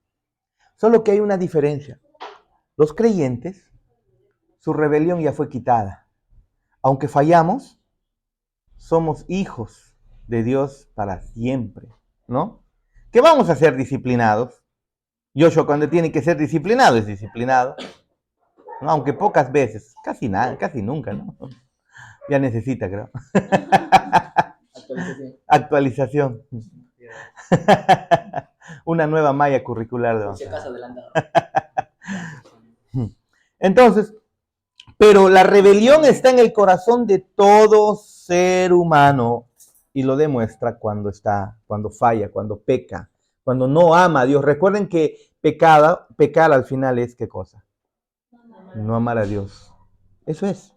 Solo que hay una diferencia. Los creyentes, su rebelión ya fue quitada. Aunque fallamos, somos hijos de Dios para siempre, ¿no? Que vamos a ser disciplinados. Joshua cuando tiene que ser disciplinado es disciplinado, ¿no? Aunque pocas veces, casi nada, casi nunca, ¿no? Ya necesita, creo. Actualización. Actualización. Una nueva malla curricular de Por si acaso adelantado. Entonces, pero la rebelión está en el corazón de todo ser humano y lo demuestra cuando falla, cuando peca, cuando no ama a Dios. Recuerden que pecar al final es ¿qué cosa? No amar a Dios. Eso es.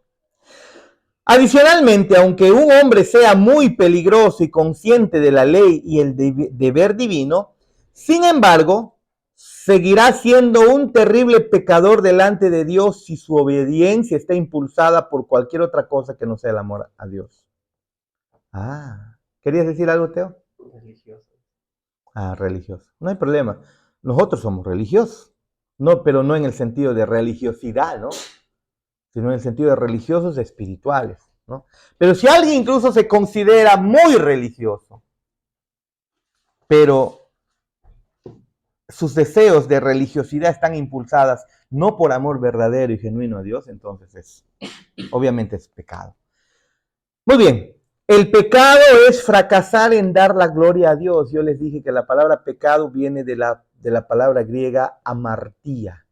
Adicionalmente, aunque un hombre sea muy peligroso y consciente de la ley y el deber divino, sin embargo, seguirá siendo un terrible pecador delante de Dios si su obediencia está impulsada por cualquier otra cosa que no sea el amor a Dios. ¿Querías decir algo, Teo? Religioso. Religioso. No hay problema. Nosotros somos religiosos. No, pero no en el sentido de religiosidad, ¿no? Sino en el sentido de religiosos espirituales, ¿no? Pero si alguien incluso se considera muy religioso, pero sus deseos de religiosidad están impulsadas no por amor verdadero y genuino a Dios, entonces obviamente es pecado. Muy bien, el pecado es fracasar en dar la gloria a Dios. Yo les dije que la palabra pecado viene de la palabra griega amartía,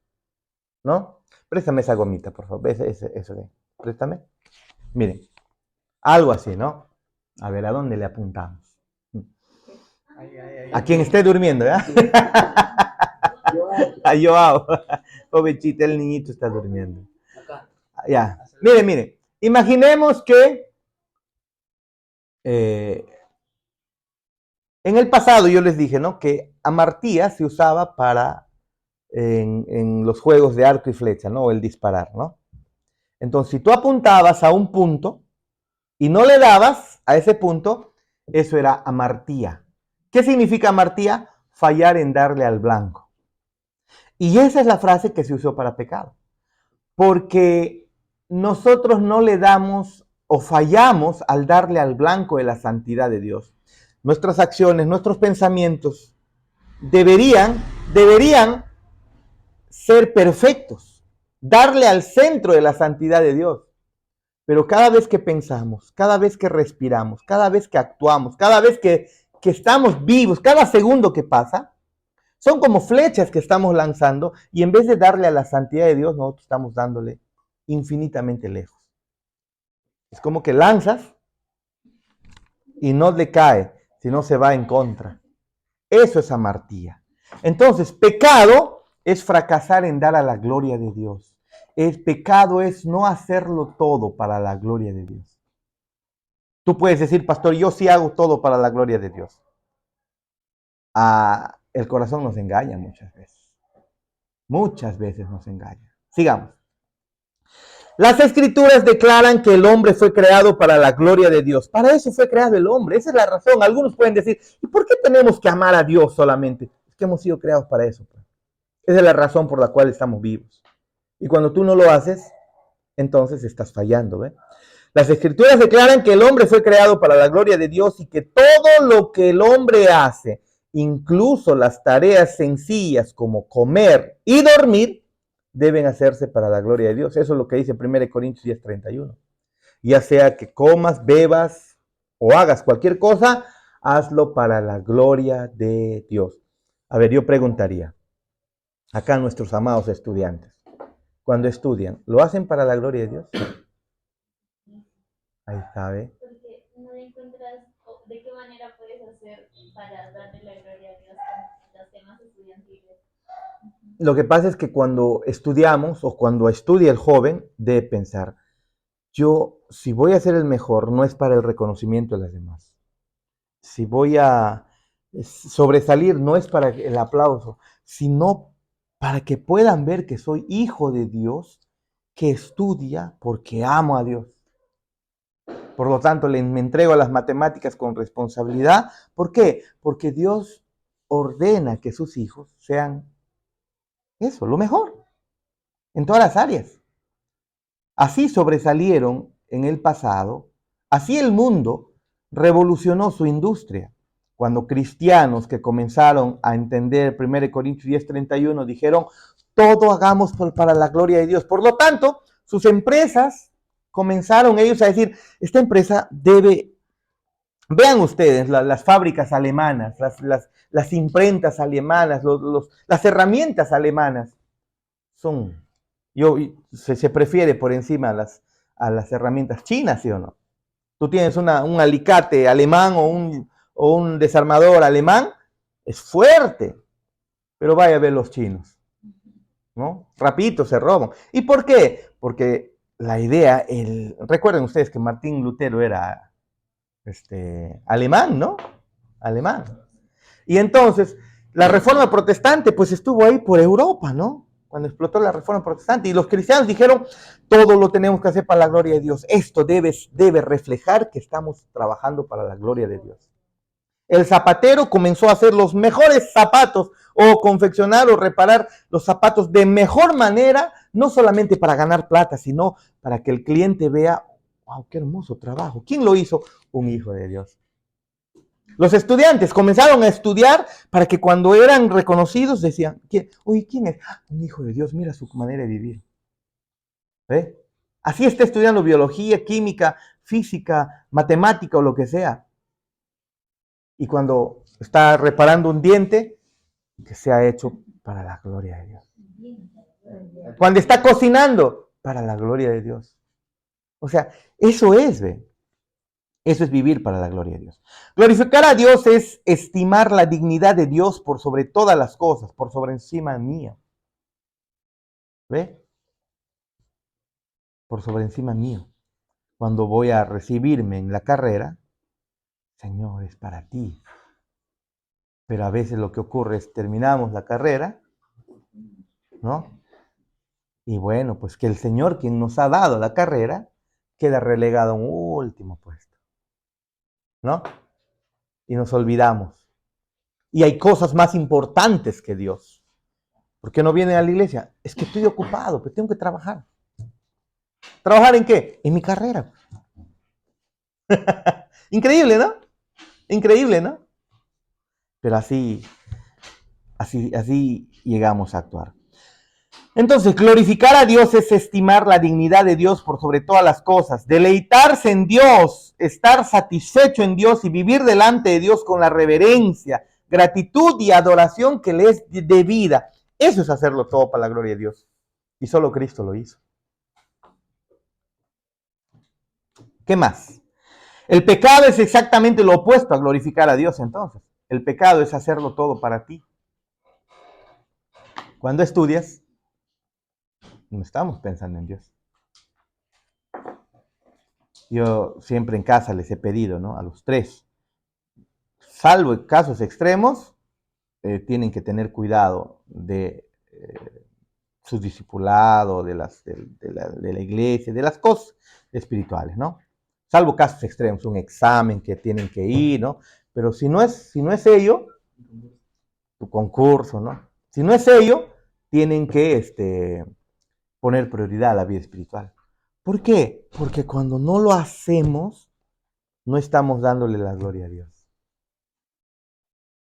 ¿no? Préstame esa gomita, por favor. Eso, préstame. Miren, algo así, ¿no? A ver, ¿a dónde le apuntamos? A quien esté durmiendo, ¿ya? A Joao. Pobrecita, el niñito está durmiendo. Acá. Ya. Miren. Imaginemos que en el pasado yo les dije, ¿no? Que amartía se usaba para en los juegos de arco y flecha, ¿no? O el disparar, ¿no? Entonces, si tú apuntabas a un punto y no le dabas a ese punto, eso era amartía. ¿Qué significa amartía? Fallar en darle al blanco. Y esa es la frase que se usó para pecado. Porque nosotros no le damos o fallamos al darle al blanco de la santidad de Dios. Nuestras acciones, nuestros pensamientos deberían ser perfectos, darle al centro de la santidad de Dios. Pero cada vez que pensamos, cada vez que respiramos, cada vez que actuamos, cada vez que estamos vivos, cada segundo que pasa, son como flechas que estamos lanzando y en vez de darle a la santidad de Dios, nosotros estamos dándole infinitamente lejos. Es como que lanzas y no le cae, sino se va en contra. Eso es amartía. Entonces, pecado es fracasar en dar a la gloria de Dios. El pecado es no hacerlo todo para la gloria de Dios. Tú puedes decir, pastor, yo sí hago todo para la gloria de Dios. El corazón nos engaña muchas veces. Muchas veces nos engaña. Sigamos. Las escrituras declaran que el hombre fue creado para la gloria de Dios. Para eso fue creado el hombre. Esa es la razón. Algunos pueden decir, ¿y por qué tenemos que amar a Dios solamente? Es que hemos sido creados para eso. Esa es la razón por la cual estamos vivos. Y cuando tú no lo haces, entonces estás fallando, ¿ve? Las escrituras declaran que el hombre fue creado para la gloria de Dios y que todo lo que el hombre hace, incluso las tareas sencillas como comer y dormir, deben hacerse para la gloria de Dios. Eso es lo que dice 1 Corintios 10:31. Ya sea que comas, bebas o hagas cualquier cosa, hazlo para la gloria de Dios. A ver, yo preguntaría, acá nuestros amados estudiantes, cuando estudian, ¿lo hacen para la gloria de Dios? Ahí sabe. Porque no encuentras de qué manera puedes hacer para darle la gloria a Dios con los temas estudiantiles. Lo que pasa es que cuando estudiamos o cuando estudia el joven, debe pensar, yo si voy a ser el mejor, no es para el reconocimiento de las demás. Si voy a sobresalir, no es para el aplauso, sino para que puedan ver que soy hijo de Dios, que estudia porque amo a Dios. Por lo tanto, me entrego a las matemáticas con responsabilidad. ¿Por qué? Porque Dios ordena que sus hijos sean eso, lo mejor, en todas las áreas. Así sobresalieron en el pasado Así el mundo revolucionó su industria. Cuando cristianos que comenzaron a entender 1 Corintios 10:31 dijeron, todo hagamos para la gloria de Dios. Por lo tanto, sus empresas comenzaron ellos a decir, esta empresa debe, vean ustedes las fábricas alemanas, las imprentas alemanas, las herramientas alemanas, se prefiere por encima a las herramientas chinas, ¿sí o no? Tú tienes un alicate alemán o un desarmador alemán, es fuerte, pero vaya a ver los chinos, ¿no? Rapidito se roban. ¿Y por qué? Porque la idea, recuerden ustedes que Martín Lutero era alemán, ¿no? Alemán. Y entonces, la reforma protestante, pues estuvo ahí por Europa, ¿no? Cuando explotó la reforma protestante. Y los cristianos dijeron, todo lo tenemos que hacer para la gloria de Dios. Esto debe reflejar que estamos trabajando para la gloria de Dios. El zapatero comenzó a hacer los mejores zapatos o confeccionar o reparar los zapatos de mejor manera, no solamente para ganar plata, sino para que el cliente vea, wow, qué hermoso trabajo. ¿Quién lo hizo? Un hijo de Dios. Los estudiantes comenzaron a estudiar para que cuando eran reconocidos decían, oye, ¿quién es? Un hijo de Dios, mira su manera de vivir. ¿Ve? Así está estudiando biología, química, física, matemática o lo que sea. Y cuando está reparando un diente, que sea hecho para la gloria de Dios. Cuando está cocinando, para la gloria de Dios. O sea, eso es, ¿ve? Eso es vivir para la gloria de Dios. Glorificar a Dios es estimar la dignidad de Dios por sobre todas las cosas, por sobre encima mía. ¿Ve? Por sobre encima mío. Cuando voy a recibirme en la carrera, Señor, es para ti. Pero a veces lo que ocurre es terminamos la carrera, ¿no? Y bueno, pues que el Señor, quien nos ha dado la carrera, queda relegado a un último puesto, ¿no? Y nos olvidamos. Y hay cosas más importantes que Dios. ¿Por qué no vienen a la iglesia? Es que estoy ocupado, pero tengo que trabajar. ¿Trabajar en qué? En mi carrera. Increíble, ¿no? Increíble, ¿no? Pero así llegamos a actuar. Entonces, glorificar a Dios es estimar la dignidad de Dios por sobre todas las cosas, deleitarse en Dios, estar satisfecho en Dios y vivir delante de Dios con la reverencia, gratitud y adoración que le es debida. Eso es hacerlo todo para la gloria de Dios. Y solo Cristo lo hizo. ¿Qué más? El pecado es exactamente lo opuesto a glorificar a Dios entonces. El pecado es hacerlo todo para ti. Cuando estudias, no estamos pensando en Dios. Yo siempre en casa les he pedido, ¿no? A los tres, salvo en casos extremos, tienen que tener cuidado de su discipulado, de la iglesia, de las cosas espirituales, ¿no? Salvo casos extremos, un examen que tienen que ir, ¿no? Pero si no es ello, tu concurso, ¿no? Si no es ello, tienen que poner prioridad a la vida espiritual. ¿Por qué? Porque cuando no lo hacemos, no estamos dándole la gloria a Dios,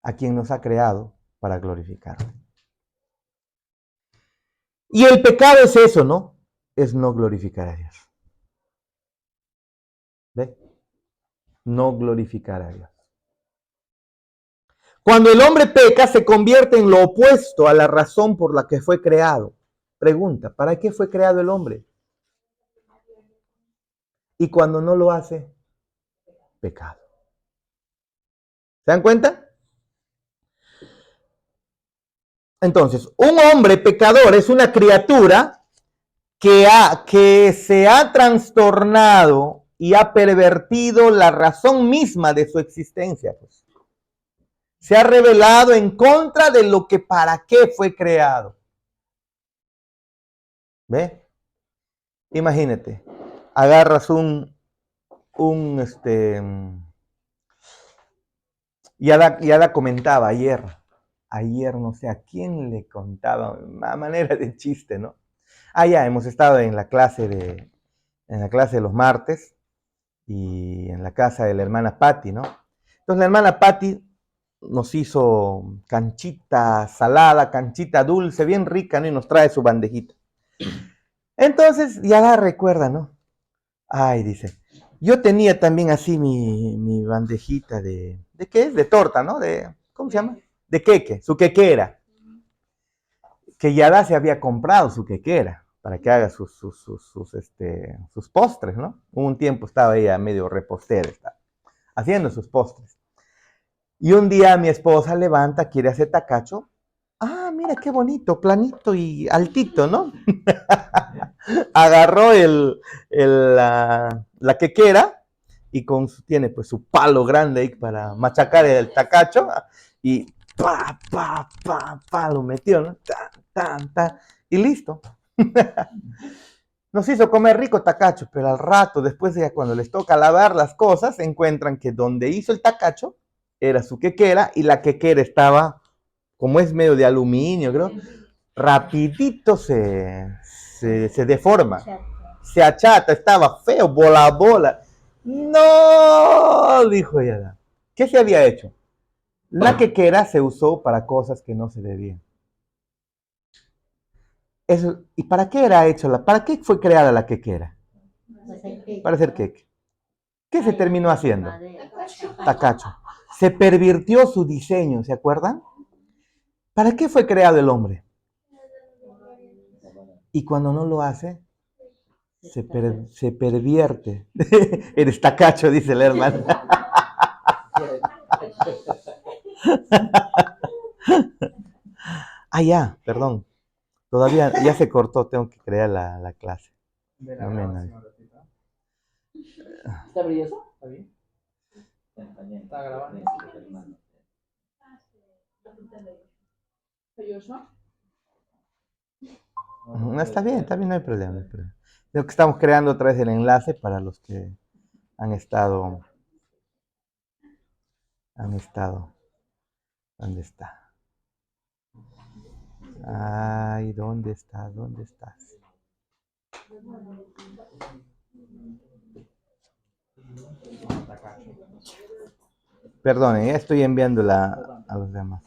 a quien nos ha creado para glorificarlo. Y el pecado es eso, ¿no? Es no glorificar a Dios. ¿Ve? No glorificar a Dios. Cuando el hombre peca, se convierte en lo opuesto a la razón por la que fue creado. Pregunta, ¿para qué fue creado el hombre? Y cuando no lo hace, pecado. ¿Se dan cuenta? Entonces, un hombre pecador es una criatura que se ha trastornado y ha pervertido la razón misma de su existencia. Pues. Se ha rebelado en contra de lo que para qué fue creado. ¿Ve? Imagínate, agarras ya la comentaba ayer no sé a quién le contaba, a manera de chiste, ¿no? Ya hemos estado en la clase de los martes, y en la casa de la hermana Patty, ¿no? Entonces la hermana Patty nos hizo canchita salada, canchita dulce, bien rica, ¿no? Y nos trae su bandejita. Entonces ya la recuerda, ¿no? Ay, dice, yo tenía también así mi bandejita ¿de qué es? De torta, ¿no? ¿Cómo se llama? De queque, su quequera. Que Yadá se había comprado su quequera para que haga sus postres, ¿no? Un tiempo estaba ella medio repostera, está haciendo sus postres. Y un día mi esposa levanta, quiere hacer tacacho. Ah, mira qué bonito, planito y altito, ¿no? Agarró la quequera y tiene pues su palo grande ahí para machacar el tacacho y lo metió, ¿no? Y listo. Nos hizo comer rico tacacho, pero al rato, después ya cuando les toca lavar las cosas, encuentran que donde hizo el tacacho era su quequera y la quequera estaba, como es medio de aluminio, creo, rapidito se deforma, se achata, estaba feo, bola. No, dijo ella. ¿Qué se había hecho? La quequera se usó para cosas que no se debían. Eso, ¿y para qué era hecho para qué fue creada la quequera? Para hacer queque. ¿Qué se terminó haciendo? Tacacho. Se pervirtió su diseño, ¿se acuerdan? ¿Para qué fue creado el hombre? Y cuando no lo hace, se pervierte. Eres tacacho, dice la hermana. Ah, ya, perdón. Todavía ya se cortó, tengo que crear la clase. No me ¿Está brilloso? ¿Está bien? Está grabando. No, está bien, no hay problema. No hay problema. Creo que estamos creando otra vez el enlace para los que han estado. ¿Dónde está? Ay, ¿dónde estás? ¿Dónde estás? Perdonen, ya estoy enviándola a los demás.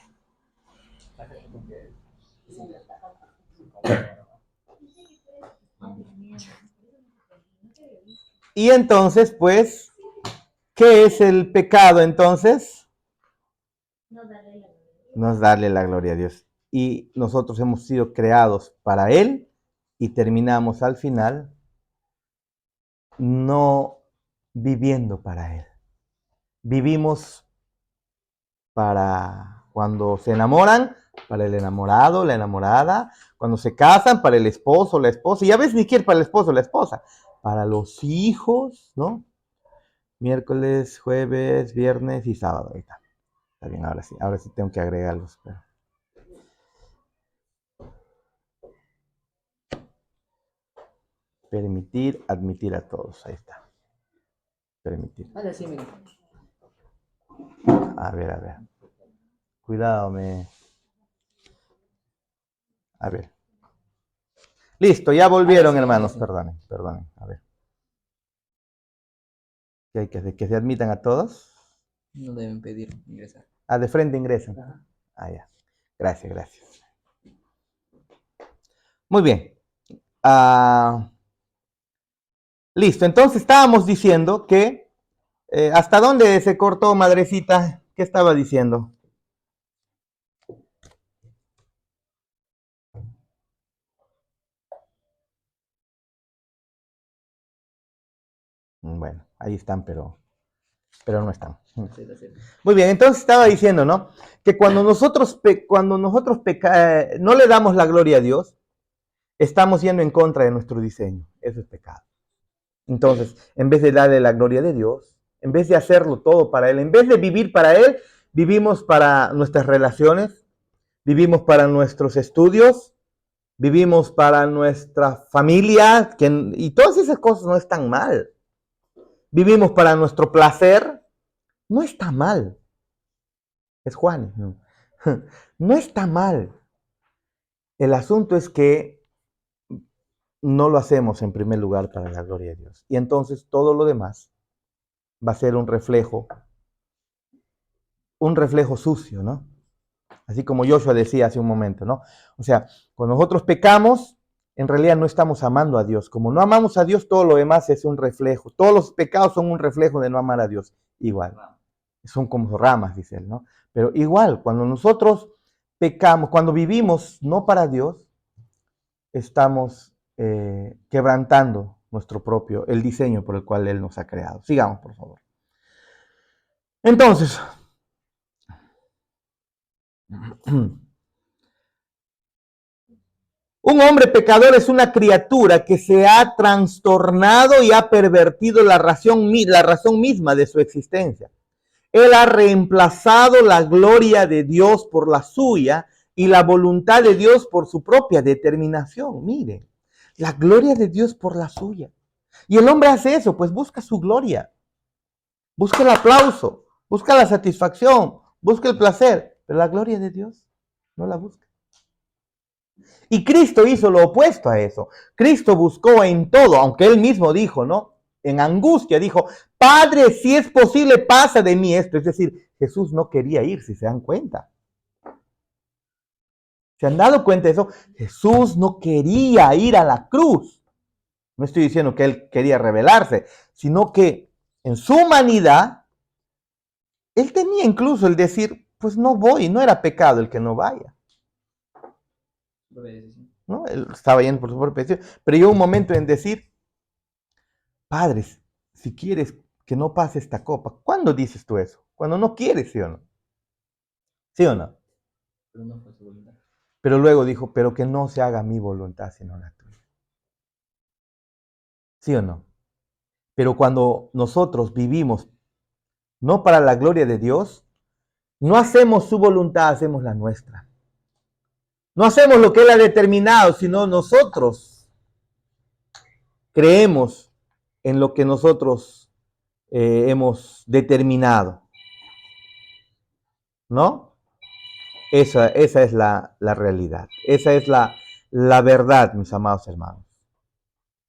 Y entonces, pues, ¿qué es el pecado entonces? No es darle la gloria a Dios. Y nosotros hemos sido creados para Él y terminamos al final no viviendo para Él. Vivimos para cuando se enamoran, para el enamorado, la enamorada, cuando se casan, para el esposo, la esposa, y a veces ni siquiera para el esposo, la esposa, para los hijos, ¿no? Miércoles, jueves, viernes y sábado. Ahí está. Está bien, ahora sí tengo que agregarlos. Pero... permitir, admitir a todos. Ahí está. Permitir. Vale, sí, mira. A ver. Cuidado, A ver. Listo, ya volvieron, hermanos. Perdonen. A ver. ¿Qué hay que hacer? ¿Que se admitan a todos? No deben pedir ingresar. Ah, de frente ingresan. Ajá. Ah, ya. Gracias. Muy bien. Listo, entonces estábamos diciendo que ¿hasta dónde se cortó, madrecita? ¿Qué estaba diciendo? Bueno, ahí están, pero no están. Muy bien, entonces estaba diciendo, ¿no? Que cuando nosotros no le damos la gloria a Dios, estamos yendo en contra de nuestro diseño. Eso es pecado. Entonces, en vez de darle la gloria de Dios, en vez de hacerlo todo para Él, en vez de vivir para Él, vivimos para nuestras relaciones, vivimos para nuestros estudios, vivimos para nuestra familia, y todas esas cosas no están mal. Vivimos para nuestro placer, no está mal. Es Juan. No está mal. El asunto es que no lo hacemos en primer lugar para la gloria de Dios. Y entonces todo lo demás va a ser un reflejo sucio, ¿no? Así como Joshua decía hace un momento, ¿no? O sea, cuando nosotros pecamos, en realidad no estamos amando a Dios. Como no amamos a Dios, todo lo demás es un reflejo. Todos los pecados son un reflejo de no amar a Dios. Igual. Son como ramas, dice él, ¿no? Pero igual, cuando nosotros pecamos, cuando vivimos no para Dios, estamos quebrantando el diseño por el cual Él nos ha creado. Sigamos, por favor. Entonces, un hombre pecador es una criatura que se ha trastornado y ha pervertido la razón misma de su existencia. Él ha reemplazado la gloria de Dios por la suya y la voluntad de Dios por su propia determinación. Miren, la gloria de Dios por la suya. Y el hombre hace eso, pues busca su gloria. Busca el aplauso, busca la satisfacción, busca el placer, pero la gloria de Dios no la busca. Y Cristo hizo lo opuesto a eso. Cristo buscó en todo, aunque él mismo dijo, ¿no? En angustia dijo, Padre, si es posible, pasa de mí esto. Es decir, Jesús no quería ir, si se dan cuenta. ¿Se han dado cuenta de eso? Jesús no quería ir a la cruz. No estoy diciendo que él quería rebelarse, sino que en su humanidad, él tenía incluso el decir, pues no voy, no era pecado el que no vaya. ¿No? Él estaba yendo por su propia decisión, pero llegó un momento en decir, Padre, si quieres que no pase esta copa, ¿cuándo dices tú eso? Cuando no quieres, ¿sí o no? ¿Sí o no? Pero no fue su voluntad. Pero luego dijo, pero que no se haga mi voluntad, sino la tuya. ¿Sí o no? Pero cuando nosotros vivimos no para la gloria de Dios, no hacemos su voluntad, hacemos la nuestra. No hacemos lo que Él ha determinado, sino nosotros creemos en lo que nosotros hemos determinado. ¿No? Esa es la realidad. Esa es la verdad, mis amados hermanos.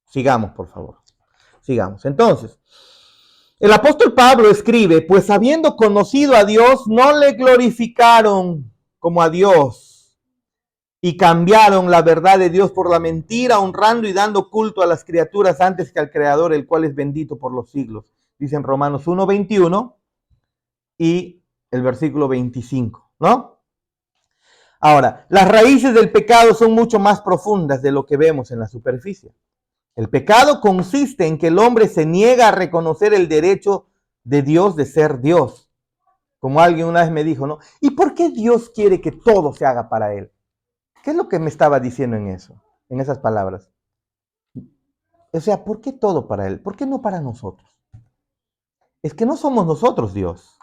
Sigamos, por favor. Sigamos. Entonces, el apóstol Pablo escribe, pues habiendo conocido a Dios, no le glorificaron como a Dios y cambiaron la verdad de Dios por la mentira, honrando y dando culto a las criaturas antes que al Creador, el cual es bendito por los siglos. Dice en Romanos 1:21 y el versículo 25, ¿no? Ahora, las raíces del pecado son mucho más profundas de lo que vemos en la superficie. El pecado consiste en que el hombre se niega a reconocer el derecho de Dios de ser Dios. Como alguien una vez me dijo, ¿no? ¿Y por qué Dios quiere que todo se haga para Él? ¿Qué es lo que me estaba diciendo en eso, en esas palabras? O sea, ¿por qué todo para Él? ¿Por qué no para nosotros? Es que no somos nosotros Dios.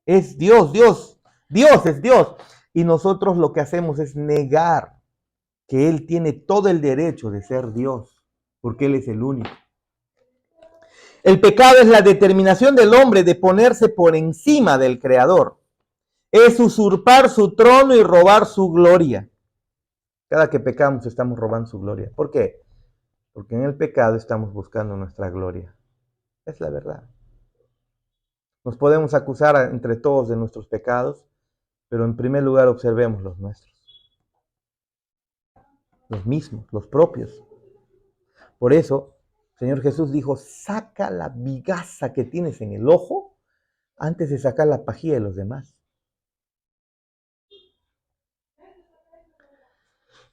Es Dios, Dios. Dios es Dios. Y nosotros lo que hacemos es negar que Él tiene todo el derecho de ser Dios, porque Él es el único. El pecado es la determinación del hombre de ponerse por encima del Creador. Es usurpar su trono y robar su gloria. Cada que pecamos estamos robando su gloria. ¿Por qué? Porque en el pecado estamos buscando nuestra gloria. Es la verdad. Nos podemos acusar entre todos de nuestros pecados, pero en primer lugar observemos los nuestros. Los mismos, los propios. Por eso, Señor Jesús dijo, saca la vigaza que tienes en el ojo antes de sacar la pajilla de los demás.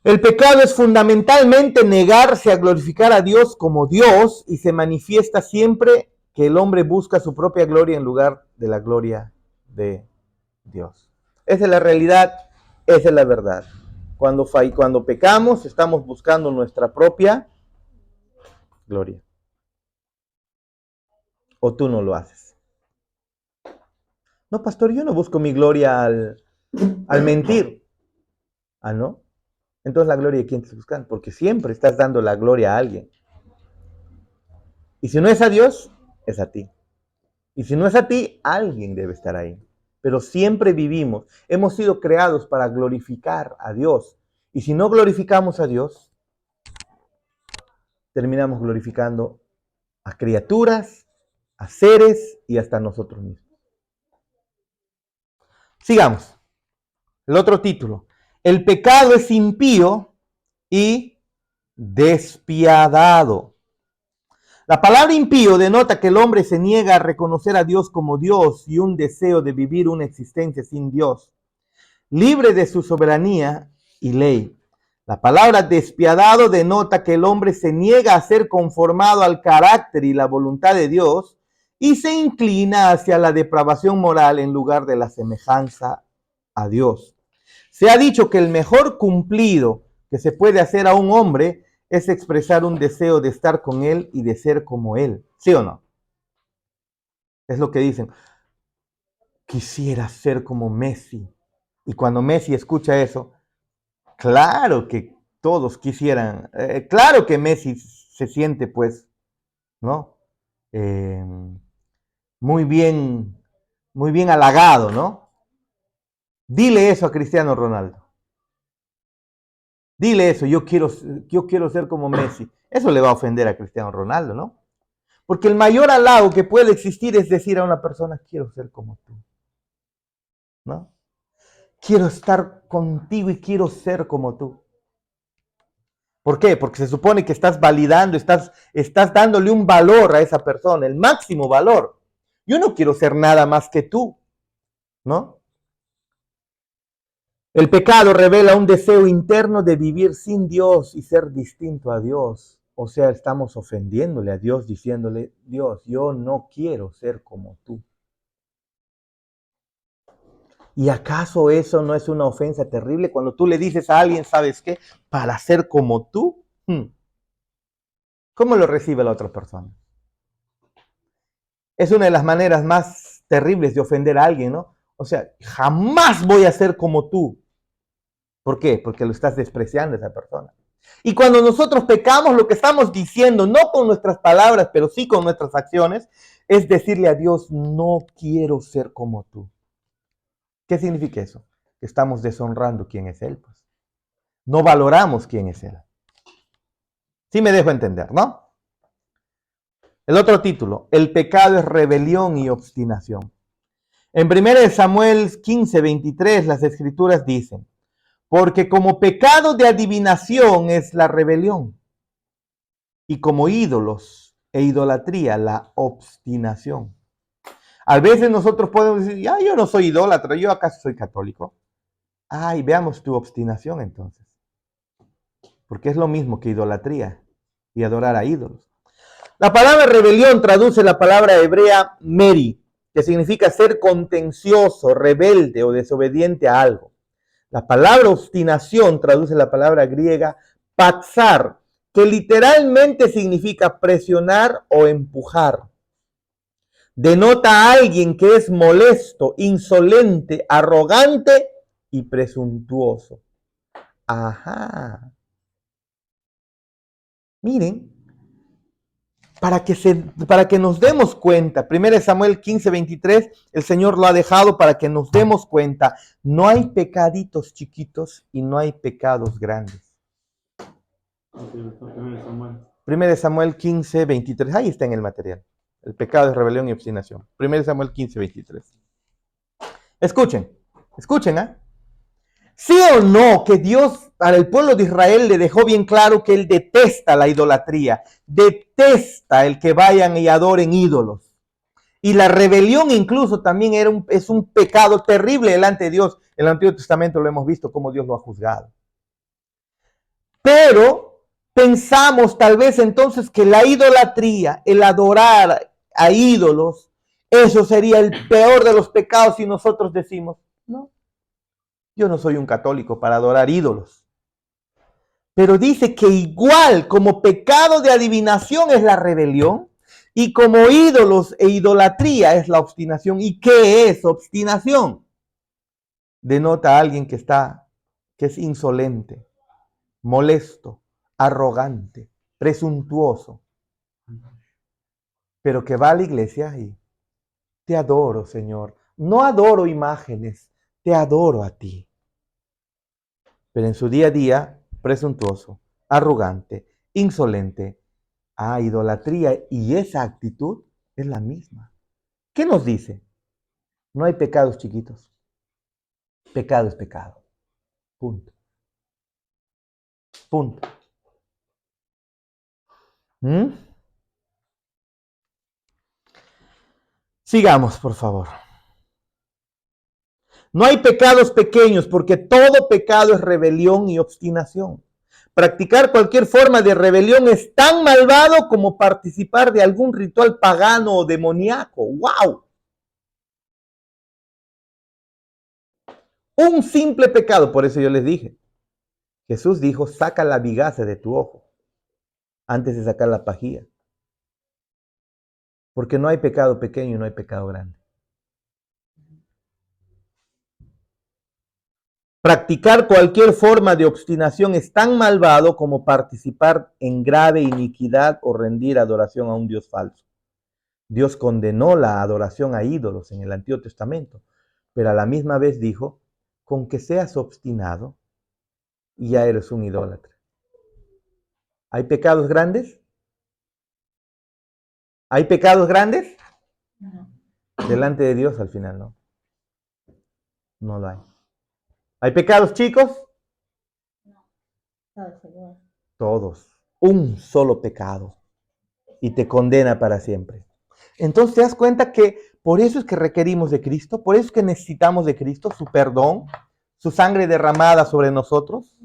El pecado es fundamentalmente negarse a glorificar a Dios como Dios y se manifiesta siempre que el hombre busca su propia gloria en lugar de la gloria de Dios. Esa es la realidad, esa es la verdad. Cuando pecamos, estamos buscando nuestra propia gloria. ¿O tú no lo haces? No, pastor, yo no busco mi gloria al mentir. ¿Ah, no? Entonces, ¿la gloria de quién estás buscando? Porque siempre estás dando la gloria a alguien. Y si no es a Dios, es a ti. Y si no es a ti, alguien debe estar ahí. Pero siempre hemos sido creados para glorificar a Dios. Y si no glorificamos a Dios, terminamos glorificando a criaturas a seres y hasta nosotros mismos. Sigamos. El otro título. El pecado es impío y despiadado. La palabra impío denota que el hombre se niega a reconocer a Dios como Dios y un deseo de vivir una existencia sin Dios, libre de su soberanía y ley. La palabra despiadado denota que el hombre se niega a ser conformado al carácter y la voluntad de Dios y se inclina hacia la depravación moral en lugar de la semejanza a Dios. Se ha dicho que el mejor cumplido que se puede hacer a un hombre es expresar un deseo de estar con él y de ser como él. ¿Sí o no? Es lo que dicen. Quisiera ser como Messi. Y cuando Messi escucha eso, claro que todos quisieran, claro que Messi se siente pues, ¿no? Muy bien halagado, ¿no? Dile eso a Cristiano Ronaldo. Dile eso, yo quiero ser como Messi. Eso le va a ofender a Cristiano Ronaldo, ¿no? Porque el mayor halago que puede existir es decir a una persona, quiero ser como tú, ¿no? Quiero estar contigo y quiero ser como tú. ¿Por qué? Porque se supone que estás validando, estás dándole un valor a esa persona, el máximo valor. Yo no quiero ser nada más que tú, ¿no? El pecado revela un deseo interno de vivir sin Dios y ser distinto a Dios. O sea, estamos ofendiéndole a Dios, diciéndole, Dios, yo no quiero ser como tú. ¿Y acaso eso no es una ofensa terrible cuando tú le dices a alguien, ¿sabes qué? Para ser como tú. ¿Cómo lo recibe la otra persona? Es una de las maneras más terribles de ofender a alguien, ¿no? O sea, jamás voy a ser como tú. ¿Por qué? Porque lo estás despreciando a esa persona. Y cuando nosotros pecamos, lo que estamos diciendo, no con nuestras palabras, pero sí con nuestras acciones, es decirle a Dios, no quiero ser como tú. ¿Qué significa eso? Que estamos deshonrando quién es Él, pues. No valoramos quién es Él. Sí me dejo entender, ¿no? El otro título, el pecado es rebelión y obstinación. En 1 Samuel 15, 23, las escrituras dicen, porque como pecado de adivinación es la rebelión, y como ídolos e idolatría la obstinación. A veces nosotros podemos decir, yo no soy idólatra, yo acaso soy católico. Y veamos tu obstinación entonces. Porque es lo mismo que idolatría y adorar a ídolos. La palabra rebelión traduce la palabra hebrea meri, que significa ser contencioso, rebelde o desobediente a algo. La palabra obstinación traduce la palabra griega patzar, que literalmente significa presionar o empujar. Denota a alguien que es molesto, insolente, arrogante y presuntuoso. Ajá. Miren, para que nos demos cuenta, 1 Samuel 15, 23, el Señor lo ha dejado para que nos demos cuenta. No hay pecaditos chiquitos y no hay pecados grandes. 1 Samuel 15, 23, ahí está en el material. El pecado es rebelión y obstinación. 1 Samuel 15, 23. Escuchen, ¿eh? ¿Sí o no que Dios para el pueblo de Israel le dejó bien claro que Él detesta la idolatría, detesta el que vayan y adoren ídolos? Y la rebelión incluso también es un pecado terrible delante de Dios. En el Antiguo Testamento lo hemos visto cómo Dios lo ha juzgado. Pero pensamos tal vez entonces que la idolatría, el adorar a ídolos, eso sería el peor de los pecados y nosotros decimos, no. Yo no soy un católico para adorar ídolos. Pero dice que igual como pecado de adivinación es la rebelión y como ídolos e idolatría es la obstinación. ¿Y qué es obstinación? Denota a alguien que es insolente, molesto, arrogante, presuntuoso, pero que va a la iglesia y te adoro, Señor. No adoro imágenes, te adoro a ti. Pero en su día a día, presuntuoso, arrogante, insolente, idolatría y esa actitud Es la misma. ¿Qué nos dice? No hay pecados chiquitos. Pecado es pecado. Punto. Punto. ¿Mm? Sigamos, por favor. No hay pecados pequeños porque todo pecado es rebelión y obstinación. Practicar cualquier forma de rebelión es tan malvado como participar de algún ritual pagano o demoníaco. ¡Wow! Un simple pecado, por eso yo les dije. Jesús dijo, saca la vigaza de tu ojo antes de sacar la pajilla. Porque no hay pecado pequeño y no hay pecado grande. Practicar cualquier forma de obstinación es tan malvado como participar en grave iniquidad o rendir adoración a un Dios falso. Dios condenó la adoración a ídolos en el Antiguo Testamento, pero a la misma vez dijo, con que seas obstinado, ya eres un idólatra. ¿Hay pecados grandes? ¿Hay pecados grandes? No. Delante de Dios al final no. No lo hay. ¿Hay pecados chicos? No, Señor. Todos. Un solo pecado. Y te condena para siempre. Entonces te das cuenta que por eso es que requerimos de Cristo, por eso es que necesitamos de Cristo, su perdón, su sangre derramada sobre nosotros.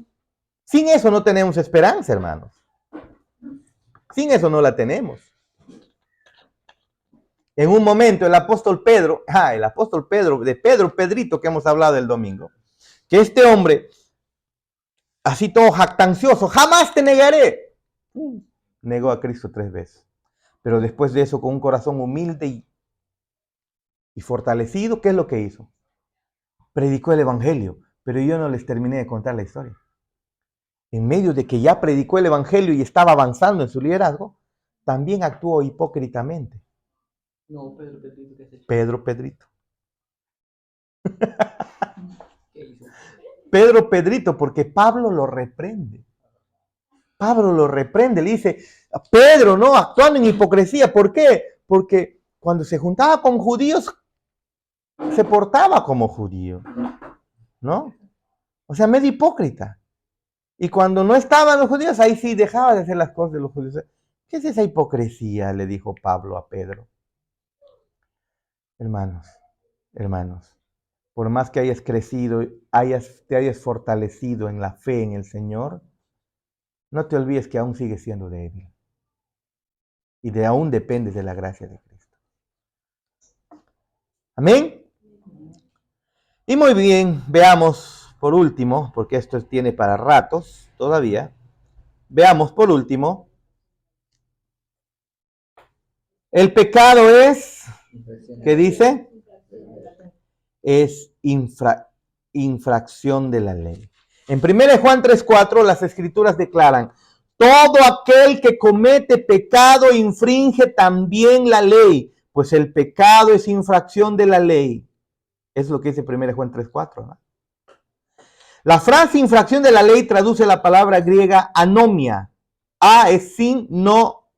Sin eso no tenemos esperanza, hermanos. Sin eso no la tenemos. En un momento el apóstol Pedro, de Pedrito que hemos hablado el domingo, que este hombre, así todo jactancioso, jamás te negaré, negó a Cristo 3 veces. Pero después de eso, con un corazón humilde y fortalecido, ¿qué es lo que hizo? Predicó el evangelio, pero yo no les terminé de contar la historia. En medio de que ya predicó el evangelio y estaba avanzando en su liderazgo, también actuó hipócritamente. No, Pedro Pedrito, ¿qué has hecho? Pedro Pedrito. ¿Qué hizo? Pedro Pedrito, porque Pablo lo reprende. Pablo lo reprende, le dice, Pedro, no, actuando en hipocresía. ¿Por qué? Porque cuando se juntaba con judíos, se portaba como judío, ¿no? O sea, medio hipócrita. Y cuando no estaban los judíos, ahí sí dejaba de hacer las cosas de los judíos. ¿Qué es esa hipocresía? Le dijo Pablo a Pedro. Hermanos, por más que hayas crecido, te hayas fortalecido en la fe en el Señor, no te olvides que aún sigues siendo débil. Y de aún dependes de la gracia de Cristo. Amén. Y muy bien, veamos por último, porque esto tiene para ratos todavía, veamos por último, el pecado es, ¿qué dice? Es infracción de la ley. En 1 Juan 3:4 las escrituras declaran, todo aquel que comete pecado infringe también la ley, pues el pecado es infracción de la ley. Es lo que dice 1 Juan 3:4, ¿no? La frase infracción de la ley traduce la palabra griega anomia. A es sin, no,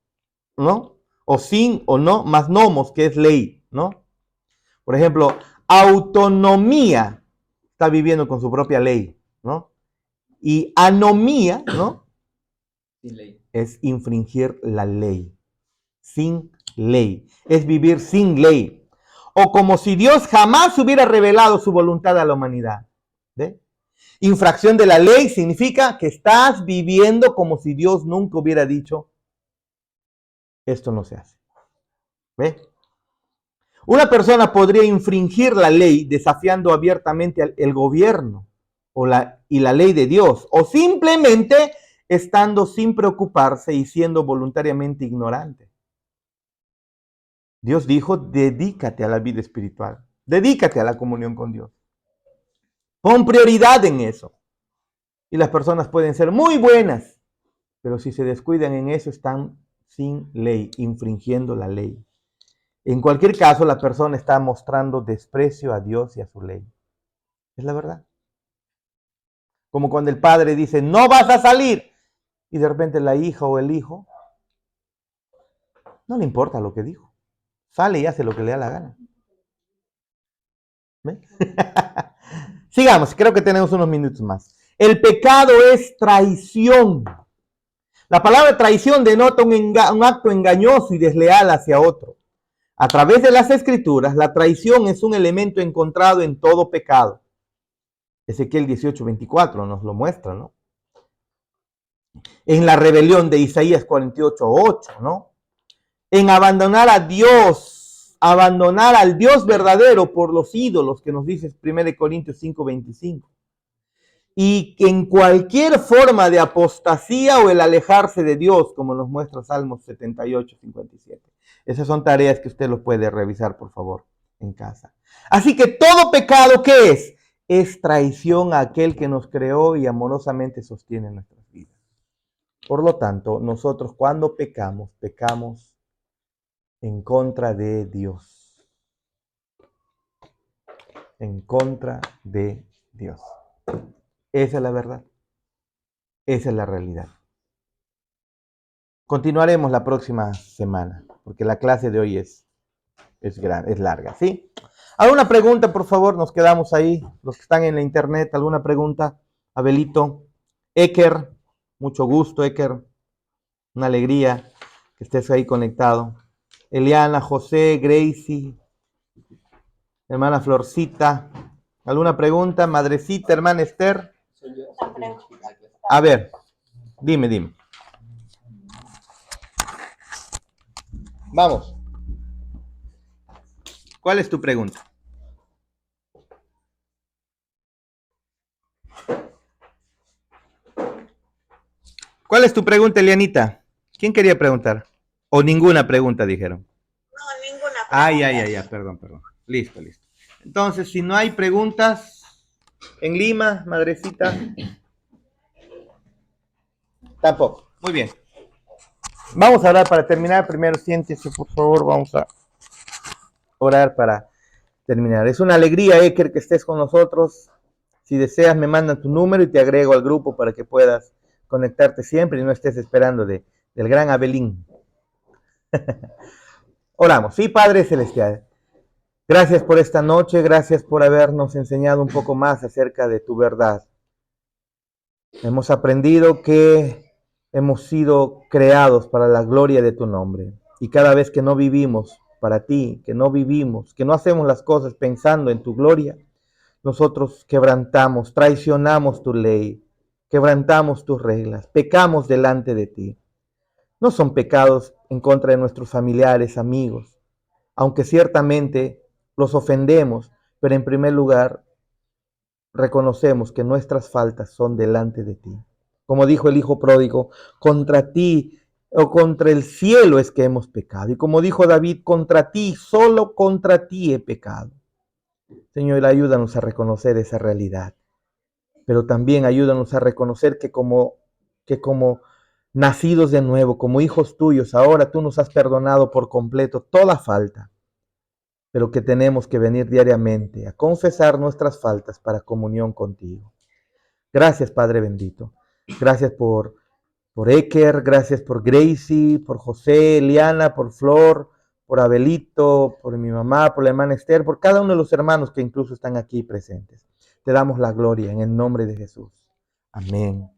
¿no? O sin o no, más nomos, que es ley, ¿no? Por ejemplo, autonomía, está viviendo con su propia ley, ¿no? Y anomía, ¿no? Sin ley. Es infringir la ley. Sin ley. Es vivir sin ley. O como si Dios jamás hubiera revelado su voluntad a la humanidad. ¿Ve? Infracción de la ley significa que estás viviendo como si Dios nunca hubiera dicho, esto no se hace. ¿Ve? Una persona podría infringir la ley desafiando abiertamente el gobierno y la ley de Dios, o simplemente estando sin preocuparse y siendo voluntariamente ignorante. Dios dijo, dedícate a la vida espiritual, dedícate a la comunión con Dios. Pon prioridad en eso. Y las personas pueden ser muy buenas, pero si se descuidan en eso están sin ley, infringiendo la ley. En cualquier caso, la persona está mostrando desprecio a Dios y a su ley. Es la verdad. Como cuando el padre dice, no vas a salir. Y de repente la hija o el hijo, no le importa lo que dijo. Sale y hace lo que le da la gana. ¿Ve? Sigamos, creo que tenemos unos minutos más. El pecado es traición. La palabra traición denota un acto engañoso y desleal hacia otro. A través de las Escrituras, la traición es un elemento encontrado en todo pecado. Ezequiel 18:24 nos lo muestra, ¿no? En la rebelión de Isaías 48:8, ¿no? En abandonar a Dios, abandonar al Dios verdadero por los ídolos, que nos dice 1 Corintios 5:25. Y en cualquier forma de apostasía o el alejarse de Dios, como nos muestra Salmos 78:57. Esas son tareas que usted lo puede revisar, por favor, en casa. Así que todo pecado, ¿qué es? Es traición a aquel que nos creó y amorosamente sostiene nuestras vidas. Por lo tanto, nosotros cuando pecamos, pecamos en contra de Dios. En contra de Dios. Esa es la verdad. Esa es la realidad. Continuaremos la próxima semana, porque la clase de hoy es larga, ¿sí? ¿Alguna pregunta, por favor? Nos quedamos ahí, los que están en la internet. ¿Alguna pregunta? Abelito, Eker, mucho gusto, Eker. Una alegría que estés ahí conectado. Eliana, José, Gracie, hermana Florcita. ¿Alguna pregunta? Madrecita, hermana Esther. A ver, dime. Vamos. ¿Cuál es tu pregunta? ¿Cuál es tu pregunta, Elianita? ¿Quién quería preguntar? ¿O ninguna pregunta dijeron? No, ninguna pregunta. Ya, perdón. Listo. Entonces, si no hay preguntas en Lima, madrecita, tampoco. Muy bien. Vamos a orar para terminar. Primero, siéntese, por favor. Vamos a orar para terminar. Es una alegría, Eker, que estés con nosotros. Si deseas, me mandan tu número y te agrego al grupo para que puedas conectarte siempre y no estés esperando del gran Abelín. Oramos. Sí, Padre Celestial. Gracias por esta noche, gracias por habernos enseñado un poco más acerca de tu verdad. Hemos aprendido que hemos sido creados para la gloria de tu nombre. Y cada vez que no vivimos para ti, que no hacemos las cosas pensando en tu gloria, nosotros quebrantamos, traicionamos tu ley, quebrantamos tus reglas, pecamos delante de ti. No son pecados en contra de nuestros familiares, amigos, aunque ciertamente los ofendemos, pero en primer lugar reconocemos que nuestras faltas son delante de ti. Como dijo el hijo pródigo, contra ti o contra el cielo es que hemos pecado. Y como dijo David, contra ti, solo contra ti he pecado. Señor, ayúdanos a reconocer esa realidad, pero también ayúdanos a reconocer que como nacidos de nuevo, como hijos tuyos, ahora tú nos has perdonado por completo toda falta, pero que tenemos que venir diariamente a confesar nuestras faltas para comunión contigo. Gracias, Padre bendito. Gracias por Eker, gracias por Gracie, por José, Eliana, por Flor, por Abelito, por mi mamá, por la hermana Esther, por cada uno de los hermanos que incluso están aquí presentes. Te damos la gloria en el nombre de Jesús. Amén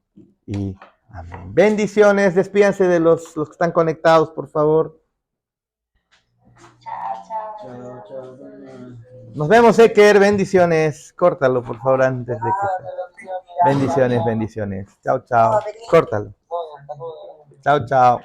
y amén. Bendiciones, despídanse de los que están conectados, por favor. Chao. Nos vemos, Eker, bendiciones. Córtalo, por favor, antes de que... Bendiciones. Chao. Córtalo. Chao.